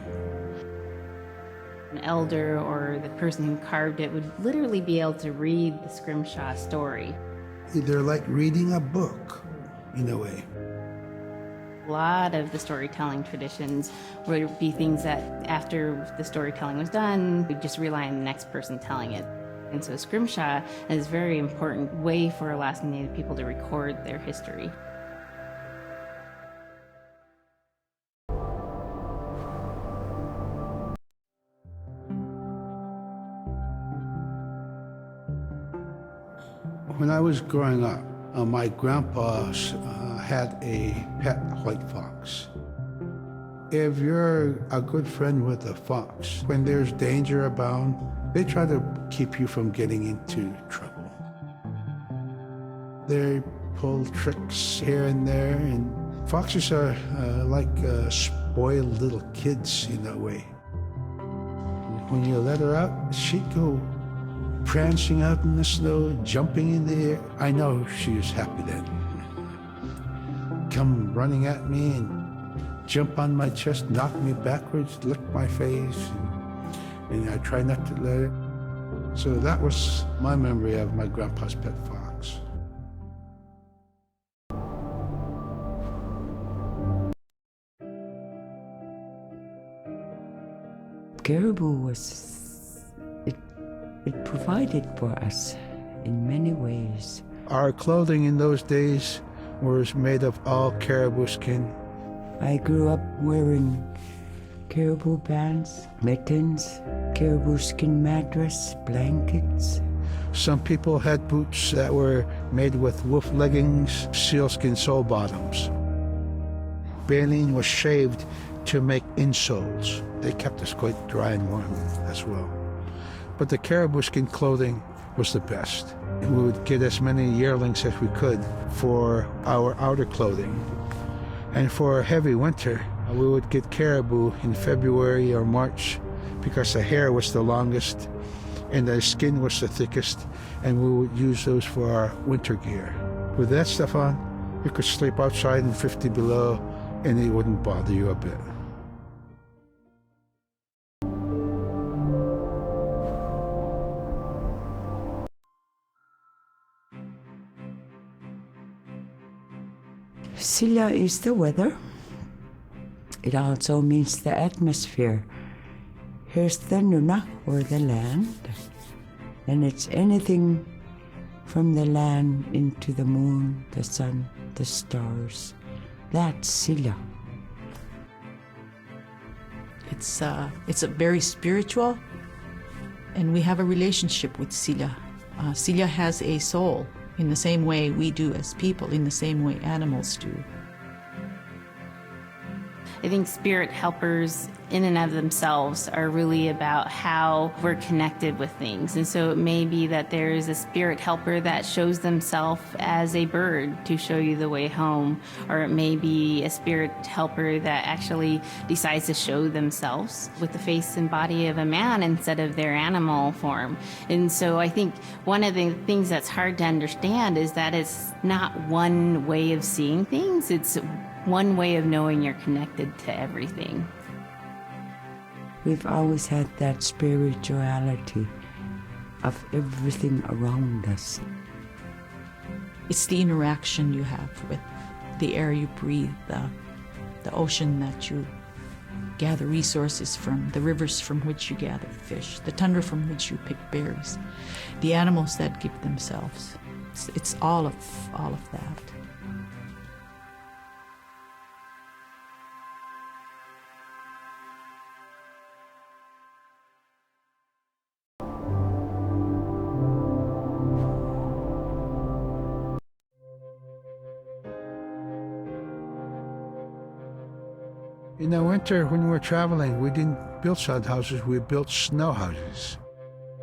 An elder or the person who carved it would literally be able to read the Scrimshaw story. They're like reading a book, in a way. A lot of the storytelling traditions would be things that after the storytelling was done, we'd just rely on the next person telling it. And so Scrimshaw is a very important way for Alaskan Native people to record their history. When I was growing up, my grandpa had a pet white fox. If you're a good friend with a fox, when there's danger abound, they try to keep you from getting into trouble. They pull tricks here and there, and Foxes are like spoiled little kids in a way. When you let her out, she'd go prancing out in the snow, jumping in the air. I know she was happy then. Come running at me and jump on my chest, knock me backwards, lick my face, and I try not to let it. So that was my memory of my grandpa's pet fox. Caribou was, it provided for us in many ways. Our clothing in those days was made of all caribou skin. I grew up wearing caribou pants, mittens, caribou skin mattress, blankets. Some people had boots that were made with wolf leggings, sealskin sole bottoms. Baleen was shaved to make insoles. They kept us quite dry and warm as well. But the caribou skin clothing was the best. We would get as many yearlings as we could for our outer clothing. And for heavy winter, we would get caribou in February or March because the hair was the longest and the skin was the thickest, and we would use those for our winter gear. With that stuff on, you could sleep outside in 50 below and it wouldn't bother you a bit. Silla is the weather. It also means the atmosphere. Here's the nuna, or the land. And it's anything from the land into the moon, the sun, the stars. That's Silla. It's a very spiritual, and we have a relationship with Silla. Silla has a soul in the same way we do as people, in the same way animals do. I think spirit helpers in and of themselves are really about how we're connected with things. And so it may be that there is a spirit helper that shows themselves as a bird to show you the way home, or it may be a spirit helper that actually decides to show themselves with the face and body of a man instead of their animal form. And so I think one of the things that's hard to understand is that it's not one way of seeing things, it's one way of knowing you're connected to everything. We've always had that spirituality of everything around us. It's the interaction you have with the air you breathe, the ocean that you gather resources from, the rivers from which you gather fish, the tundra from which you pick berries, the animals that give themselves. It's all of that. In the winter, when we were traveling, we didn't build sod houses, we built snow houses.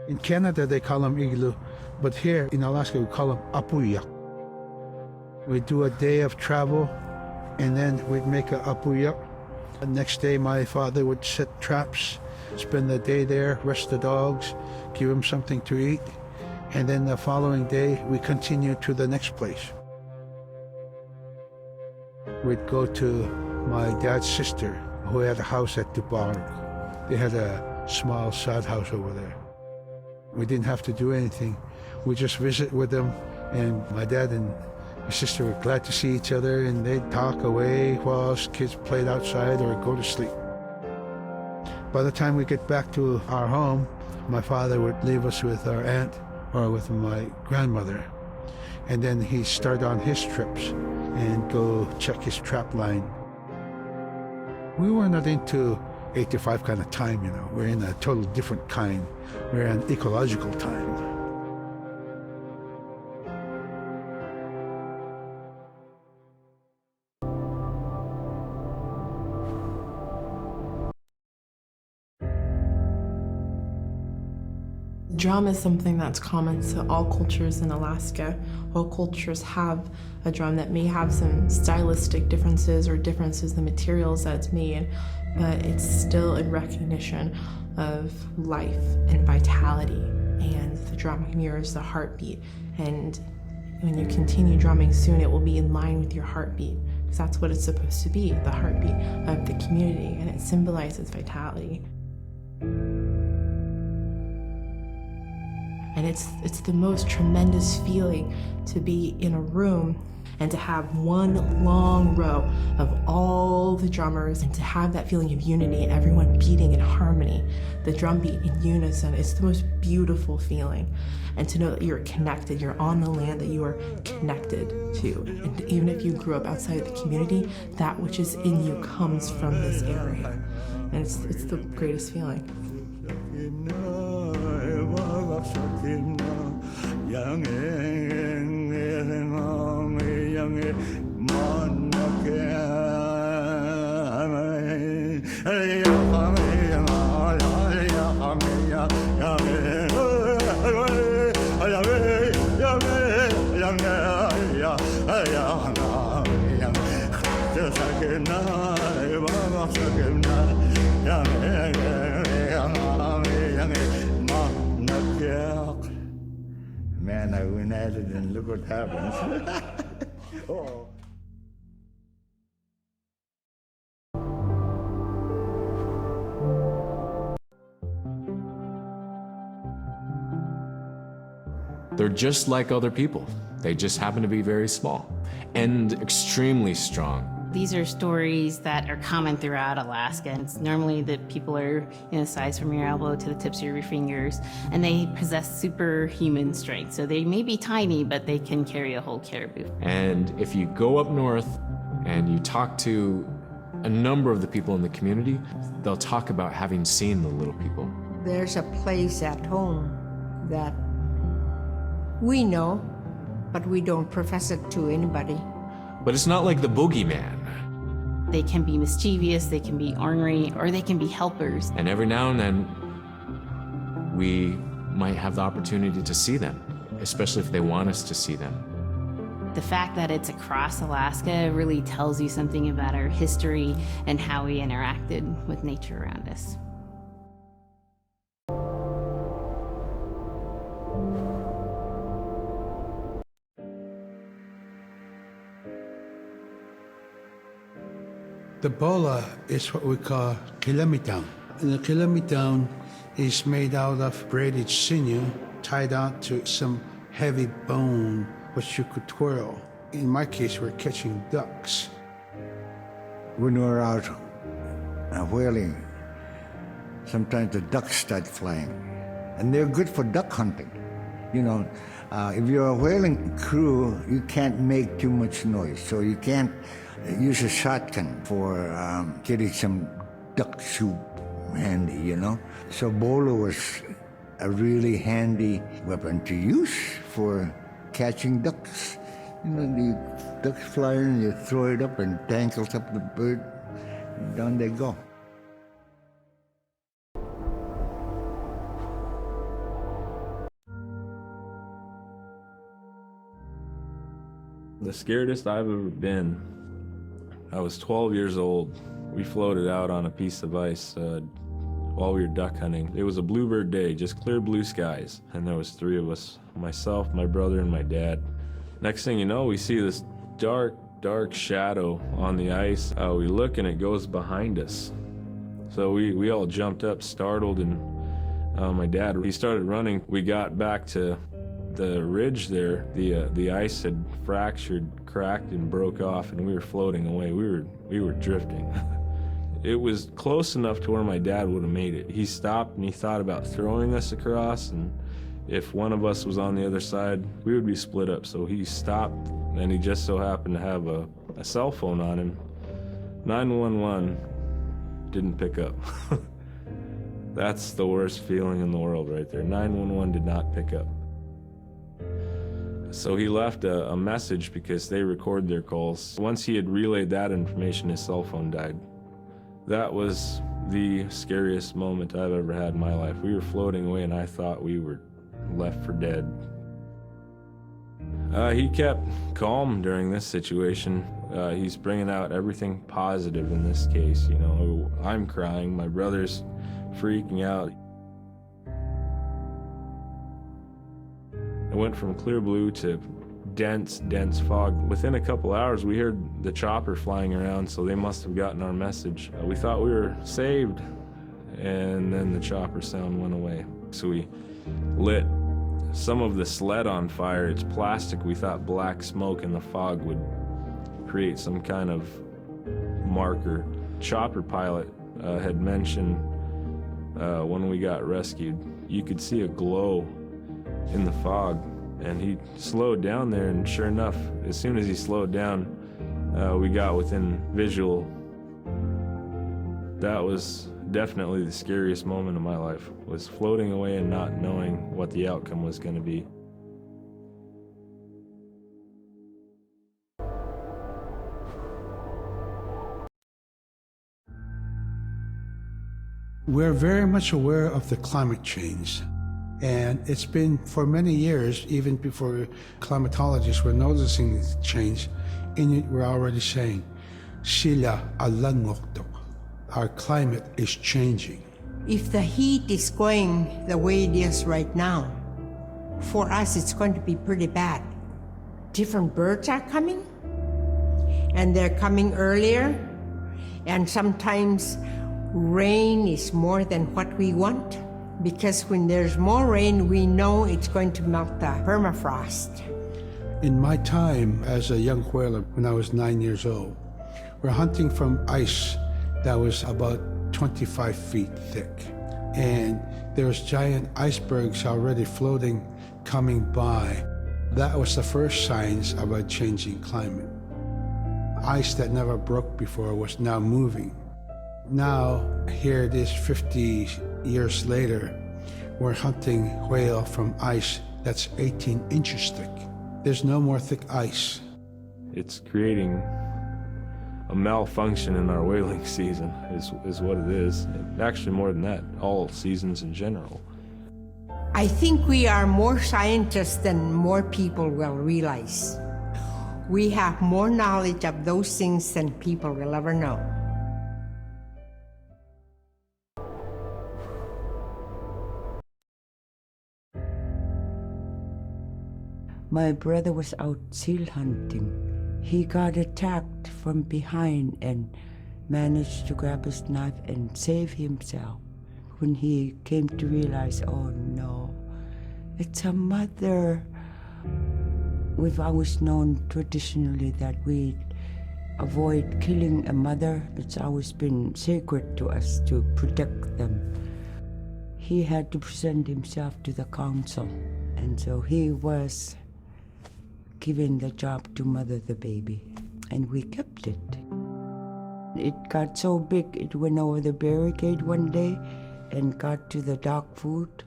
In Canada, they call them igloo, but here in Alaska, we call them apuyak. We'd do a day of travel, and then we'd make a apuyak. The next day, my father would set traps, spend the day there, rest the dogs, give them something to eat, and then the following day, we continued to the next place. We'd go to my dad's sister, who had a house at Dubarg. They had a small sod house over there. We didn't have to do anything. We just visit with them, and my dad and my sister were glad to see each other, and they'd talk away while us kids played outside or go to sleep. By the time we get back to our home, my father would leave us with our aunt or with my grandmother, and then he'd start on his trips and go check his trap line. We were not into 8 to 5 kind of time, you know. We're in a totally different kind. We're in ecological time. Drum is something that's common to all cultures in Alaska. All cultures have a drum that may have some stylistic differences or differences in the materials that it's made, but it's still in recognition of life and vitality. And the drum mirrors the heartbeat. And when you continue drumming soon, it will be in line with your heartbeat, because that's what it's supposed to be, the heartbeat of the community, and it symbolizes vitality. And it's the most tremendous feeling to be in a room and to have one long row of all the drummers and to have that feeling of unity and everyone beating in harmony, the drum beat in unison. It's the most beautiful feeling. And to know that you're connected, you're on the land that you are connected to. And even if you grew up outside of the community, that which is in you comes from this area. And it's the greatest feeling. Man, I went at it and look what happens. Oh. They're just like other people. They just happen to be very small and extremely strong. These are stories that are common throughout Alaska. And it's normally that people are size from your elbow to the tips of your fingers, and they possess superhuman strength. So they may be tiny, but they can carry a whole caribou. And if you go up north and you talk to a number of the people in the community, they'll talk about having seen the little people. There's a place at home that we know, but we don't profess it to anybody. But it's not like the boogeyman. They can be mischievous, they can be ornery, or they can be helpers. And every now and then, we might have the opportunity to see them, especially if they want us to see them. The fact that it's across Alaska really tells you something about our history and how we interacted with nature around us. The bola is what we call kilamitan. And the kilamitan is made out of braided sinew tied on to some heavy bone which you could twirl. In my case, we're catching ducks. When we're out whaling, sometimes the ducks start flying. And they're good for duck hunting. You know, if you're a whaling crew, you can't make too much noise, so you can't use a shotgun for getting some duck soup handy, you know? So bolo was a really handy weapon to use for catching ducks. You know, the ducks fly in, you throw it up and tangles up the bird, and down they go. The scaredest I've ever been, I was 12 years old. We floated out on a piece of ice while we were duck hunting. It was a bluebird day, just clear blue skies. And there was 3 of us, myself, my brother, and my dad. Next thing you know, we see this dark shadow on the ice. We look and it goes behind us. So we all jumped up, startled, and my dad, he started running. We got back to the ridge there. The ice had fractured, cracked, and broke off, and we were floating away. We were drifting. It was close enough to where my dad would have made it. He stopped and he thought about throwing us across, and if one of us was on the other side, we would be split up. So he stopped, and he just so happened to have a cell phone on him. 911 didn't pick up. That's the worst feeling in the world right there. 911 did not pick up. So he left a message because they record their calls. Once he had relayed that information, his cell phone died. That was the scariest moment I've ever had in my life. We were floating away and I thought we were left for dead. He kept calm during this situation. He's bringing out everything positive in this case. You know, I'm crying, my brother's freaking out. It went from clear blue to dense fog. Within a couple hours, we heard the chopper flying around, so they must have gotten our message. We thought we were saved, and then the chopper sound went away. So we lit some of the sled on fire. It's plastic. We thought black smoke in the fog would create some kind of marker. Chopper pilot had mentioned when we got rescued, you could see a glow in the fog, and he slowed down there, and sure enough, as soon as he slowed down, we got within visual. That was definitely the scariest moment of my life, was floating away and not knowing what the outcome was going to be. We're very much aware of the climate change. And it's been for many years, even before climatologists were noticing this change, Inuit were already saying, "Sila alangokto." Our climate is changing. If the heat is going the way it is right now, for us it's going to be pretty bad. Different birds are coming, and they're coming earlier, and sometimes rain is more than what we want. Because when there's more rain, we know it's going to melt the permafrost. In my time as a young whaler, when I was 9 years old, we're hunting from ice that was about 25 feet thick. And there's giant icebergs already floating, coming by. That was the first signs of a changing climate. Ice that never broke before was now moving. Now, here it is 50 years later, we're hunting whale from ice that's 18 inches thick. There's no more thick ice. It's creating a malfunction in our whaling season, is what it is. Actually, more than that, all seasons in general. I think we are more scientists than more people will realize. We have more knowledge of those things than people will ever know. My brother was out seal hunting. He got attacked from behind and managed to grab his knife and save himself. When he came to realize, oh no, it's a mother. We've always known traditionally that we avoid killing a mother. It's always been sacred to us to protect them. He had to present himself to the council, and so he was given the job to mother the baby, and we kept it. It got so big, it went over the barricade one day and got to the dog food,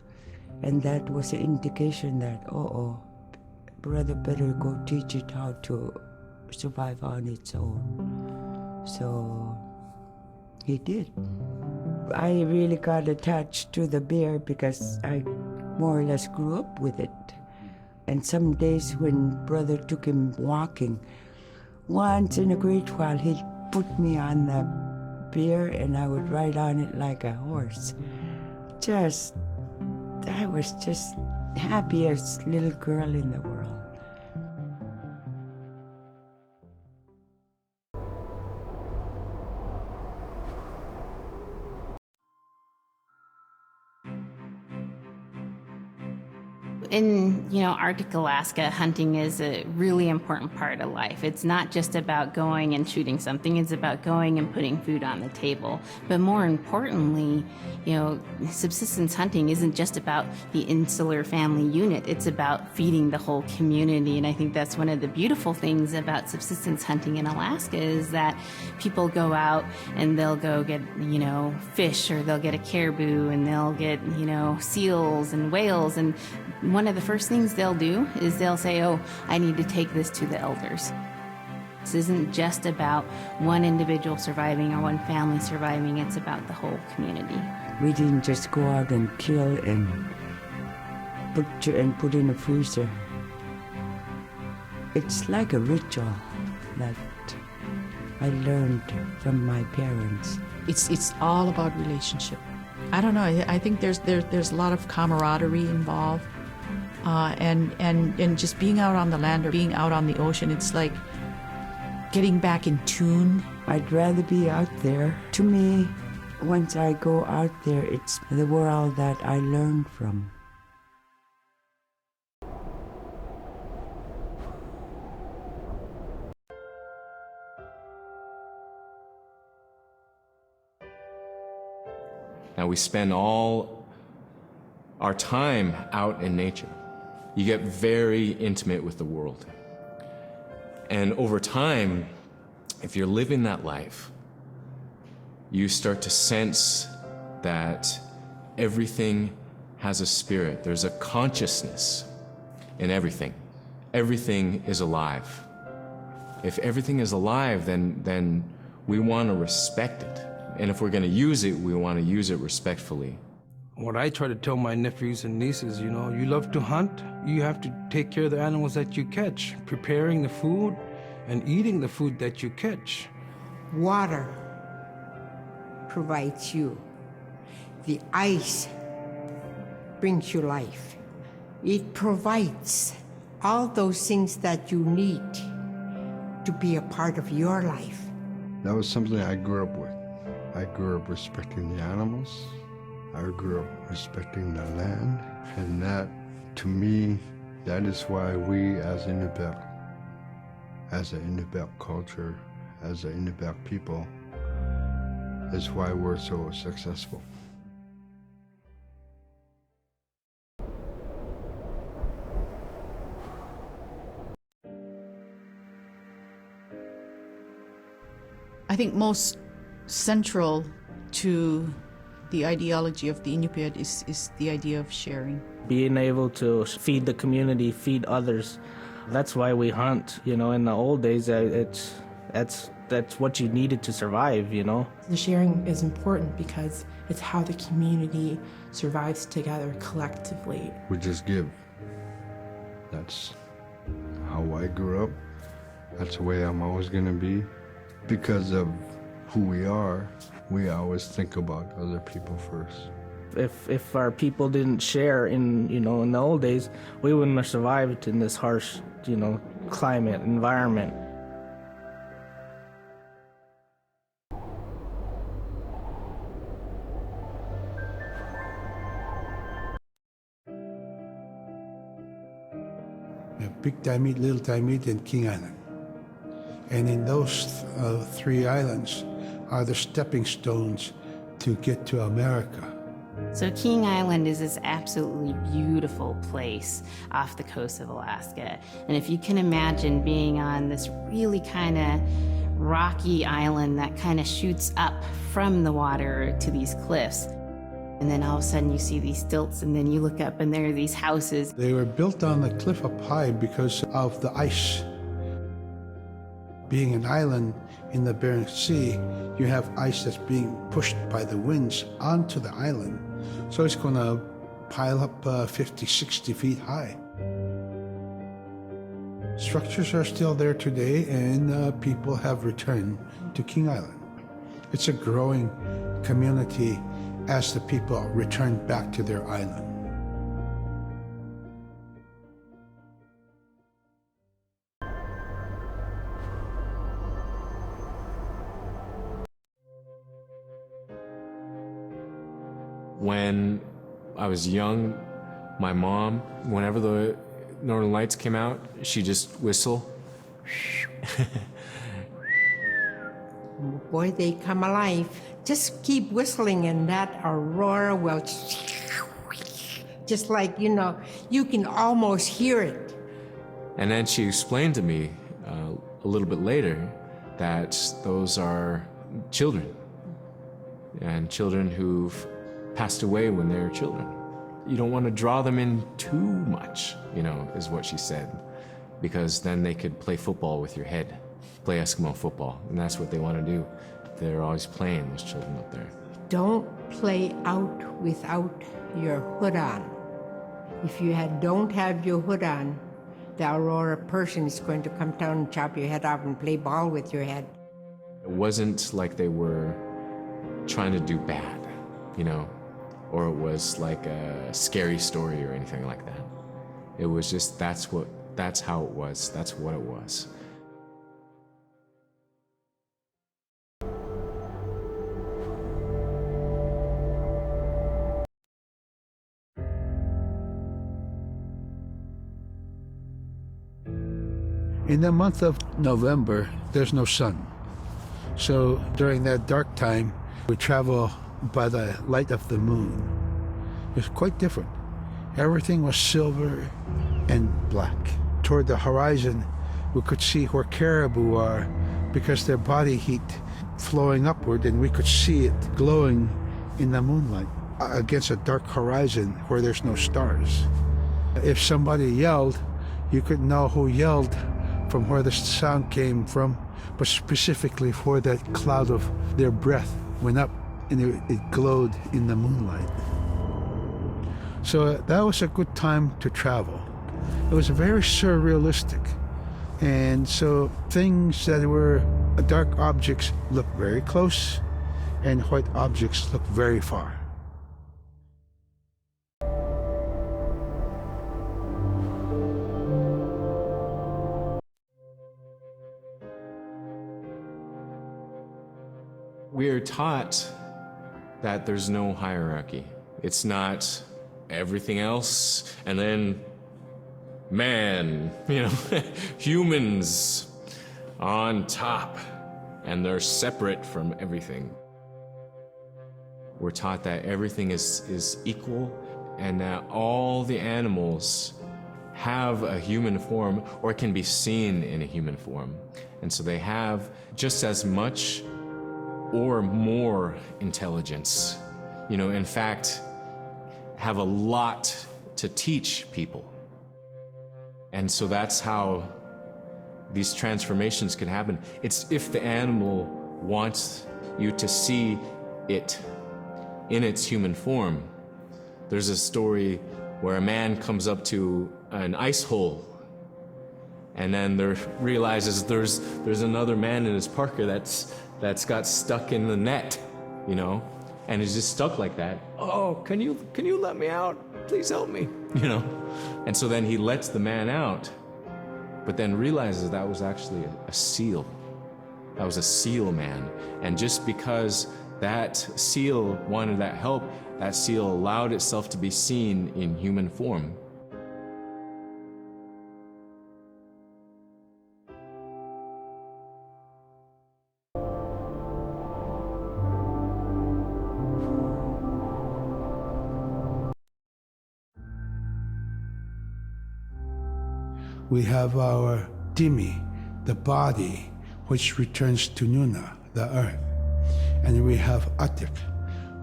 and that was an indication that, brother better go teach it how to survive on its own. So he did. I really got attached to the bear because I more or less grew up with it. And some days when brother took him walking, once in a great while he'd put me on the bear and I would ride on it like a horse. I was just happiest little girl in the world. In, Arctic Alaska, hunting is a really important part of life. It's not just about going and shooting something, it's about going and putting food on the table. But more importantly, subsistence hunting isn't just about the insular family unit, it's about feeding the whole community. And I think that's one of the beautiful things about subsistence hunting in Alaska is that people go out and they'll go get, fish, or they'll get a caribou, and they'll get, seals and whales, and one of the first things they'll do is they'll say, I need to take this to the elders. This isn't just about one individual surviving or one family surviving, it's about the whole community. We didn't just go out and kill and put in a freezer. It's like a ritual that I learned from my parents. It's all about relationship. I don't know. I think there's a lot of camaraderie involved, and just being out on the land or being out on the ocean. It's like getting back in tune. I'd rather be out there. To me, once I go out there, it's the world that I learn from. Now we spend all our time out in nature. You get very intimate with the world. And over time, if you're living that life, you start to sense that everything has a spirit. There's a consciousness in everything. Everything is alive. If everything is alive, then we want to respect it. And if we're going to use it, we want to use it respectfully. What I try to tell my nephews and nieces, you know, you love to hunt, you have to take care of the animals that you catch, preparing the food and eating the food that you catch. Water provides you. The ice brings you life. It provides all those things that you need to be a part of your life. That was something I grew up with. I grew up respecting the animals. I grew up respecting the land. And that, to me, that is why we as Inupiat, as an Inupiat culture, as an Inupiat people, is why we're so successful. I think most central to the ideology of the Inupiat is the idea of sharing. Being able to feed the community, feed others. That's why we hunt. You know, in the old days, that's what you needed to survive, you know. The sharing is important because it's how the community survives together collectively. We just give. That's how I grew up. That's the way I'm always going to be. Because of who we are, we always think about other people first. If our people didn't share in the old days, we wouldn't have survived in this harsh, climate, environment. We have Big Diamond, Little Diamond, and King Island. And in those three islands are the stepping stones to get to America. So King Island is this absolutely beautiful place off the coast of Alaska. And if you can imagine being on this really kind of rocky island that kind of shoots up from the water to these cliffs, and then all of a sudden you see these stilts, and then you look up and there are these houses. They were built on the cliff up high because of the ice. Being an island in the Bering Sea, you have ice that's being pushed by the winds onto the island. So it's going to pile up 50, 60 feet high. Structures are still there today, and people have returned to King Island. It's a growing community as the people return back to their island. When I was young, my mom, whenever the Northern Lights came out, she'd just whistle. Boy, they come alive. Just keep whistling and that aurora will just like, you can almost hear it. And then she explained to me a little bit later that those are children, and children who've passed away when they were children. You don't want to draw them in too much, is what she said, because then they could play football with your head, play Eskimo football, and that's what they want to do. They're always playing, those children up there. Don't play out without your hood on. If you don't have your hood on, the Aurora person is going to come down and chop your head off and play ball with your head. It wasn't like they were trying to do bad, you know, or it was like a scary story or anything like that. It was just, that's how it was, that's what it was. In the month of November, there's no sun. So during that dark time, we travel by the light of the moon. It's quite different. Everything was silver and black. Toward the horizon, we could see where caribou are because their body heat flowing upward, and we could see it glowing in the moonlight against a dark horizon where there's no stars. If somebody yelled, you could know who yelled from where the sound came from, but specifically where that cloud of their breath went up and it glowed in the moonlight. So that was a good time to travel. It was very surrealistic. And so things that were dark objects looked very close, and white objects looked very far. We are taught that there's no hierarchy. It's not everything else and then man, you know, humans on top, and they're separate from everything. We're taught that everything is equal and that all the animals have a human form or can be seen in a human form. And so they have just as much or more intelligence. You know, in fact, have a lot to teach people. And so that's how these transformations can happen. It's if the animal wants you to see it in its human form. There's a story where a man comes up to an ice hole and then there realizes there's another man in his parka that's got stuck in the net, you know, and is just stuck like that. Oh, can you let me out? Please help me, you know. And so then he lets the man out, but then realizes that was actually a seal. That was a seal man. And just because that seal wanted that help, that seal allowed itself to be seen in human form. We have our Dimi, the body, which returns to Nuna, the earth. And we have Atik,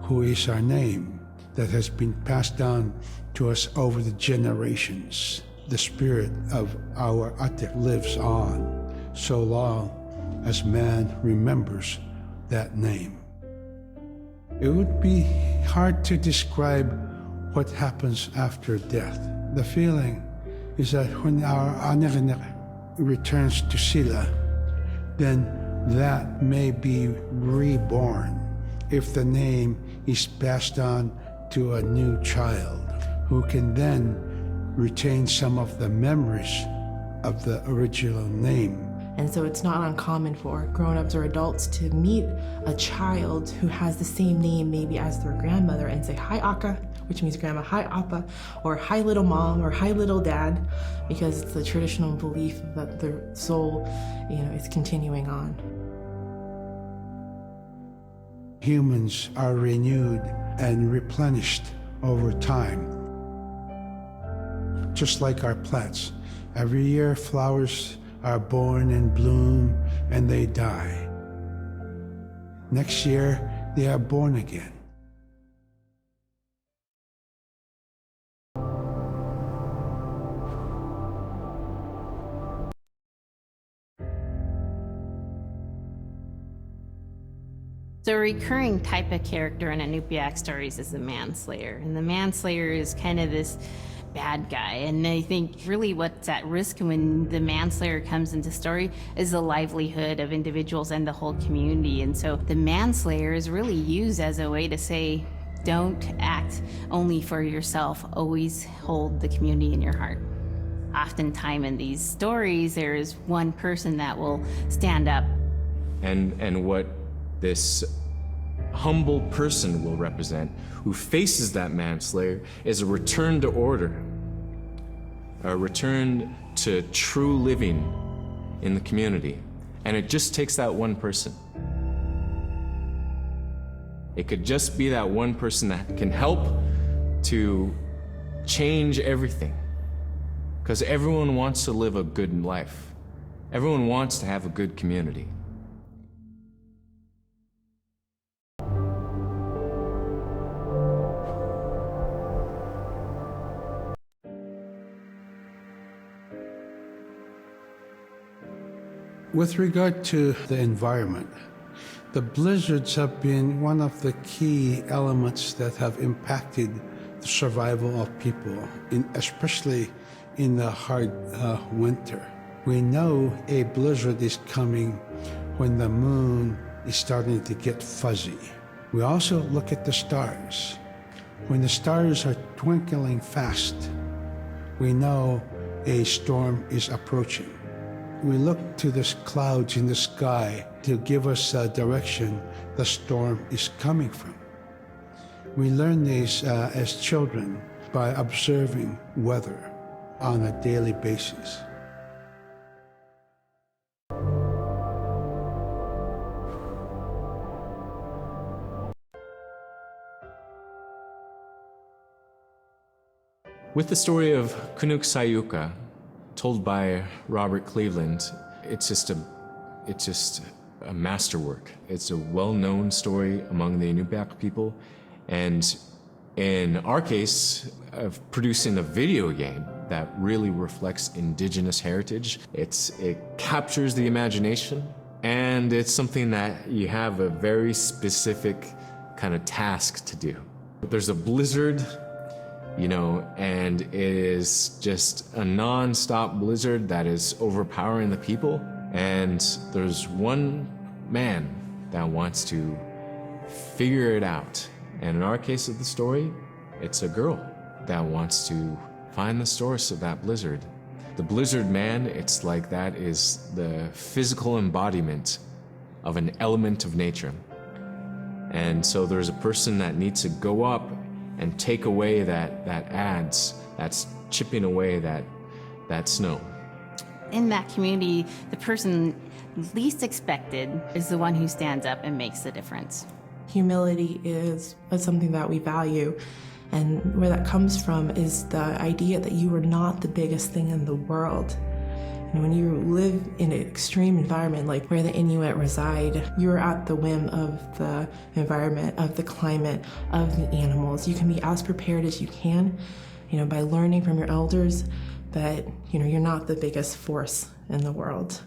who is our name that has been passed down to us over the generations. The spirit of our Atik lives on so long as man remembers that name. It would be hard to describe what happens after death. The feeling is that when our Anik returns to Sila, then that may be reborn if the name is passed on to a new child who can then retain some of the memories of the original name. And so it's not uncommon for grown-ups or adults to meet a child who has the same name maybe as their grandmother and say, "Hi, Aka," which means grandma, "Hi, Appa," or "Hi, little mom," or "Hi, little dad," because it's the traditional belief that the soul, is continuing on. Humans are renewed and replenished over time. Just like our plants. Every year flowers are born and bloom and they die. Next year they are born again. So a recurring type of character in Inupiat stories is the manslayer. And the manslayer is kind of this bad guy. And I think really what's at risk when the manslayer comes into story is the livelihood of individuals and the whole community. And so the manslayer is really used as a way to say, don't act only for yourself, always hold the community in your heart. Oftentimes in these stories, there is one person that will stand up. And what this humble person will represent, who faces that manslayer, is a return to order, a return to true living in the community. And it just takes that one person. It could just be that one person that can help to change everything. Because everyone wants to live a good life. Everyone wants to have a good community. With regard to the environment, the blizzards have been one of the key elements that have impacted the survival of people, especially in the hard winter. We know a blizzard is coming when the moon is starting to get fuzzy. We also look at the stars. When the stars are twinkling fast, we know a storm is approaching. We look to the clouds in the sky to give us a direction the storm is coming from. We learn these as children by observing weather on a daily basis. With the story of Kunuk Sayuka, told by Robert Cleveland, it's just a masterwork. It's a well-known story among the Inupiat people, and in our case, of producing a video game that really reflects indigenous heritage. It captures the imagination, and it's something that you have a very specific kind of task to do. There's a blizzard, you know, and it is just a non-stop blizzard that is overpowering the people. And there's one man that wants to figure it out. And in our case of the story, it's a girl that wants to find the source of that blizzard. The blizzard man, it's like that is the physical embodiment of an element of nature. And so there's a person that needs to go up and take away that's chipping away that snow. In that community, the person least expected is the one who stands up and makes the difference. Humility is something that we value, and where that comes from is the idea that you are not the biggest thing in the world. And when you live in an extreme environment like where the Inuit reside, you're at the whim of the environment, of the climate, of the animals. You can be as prepared as you can, by learning from your elders that, you're not the biggest force in the world.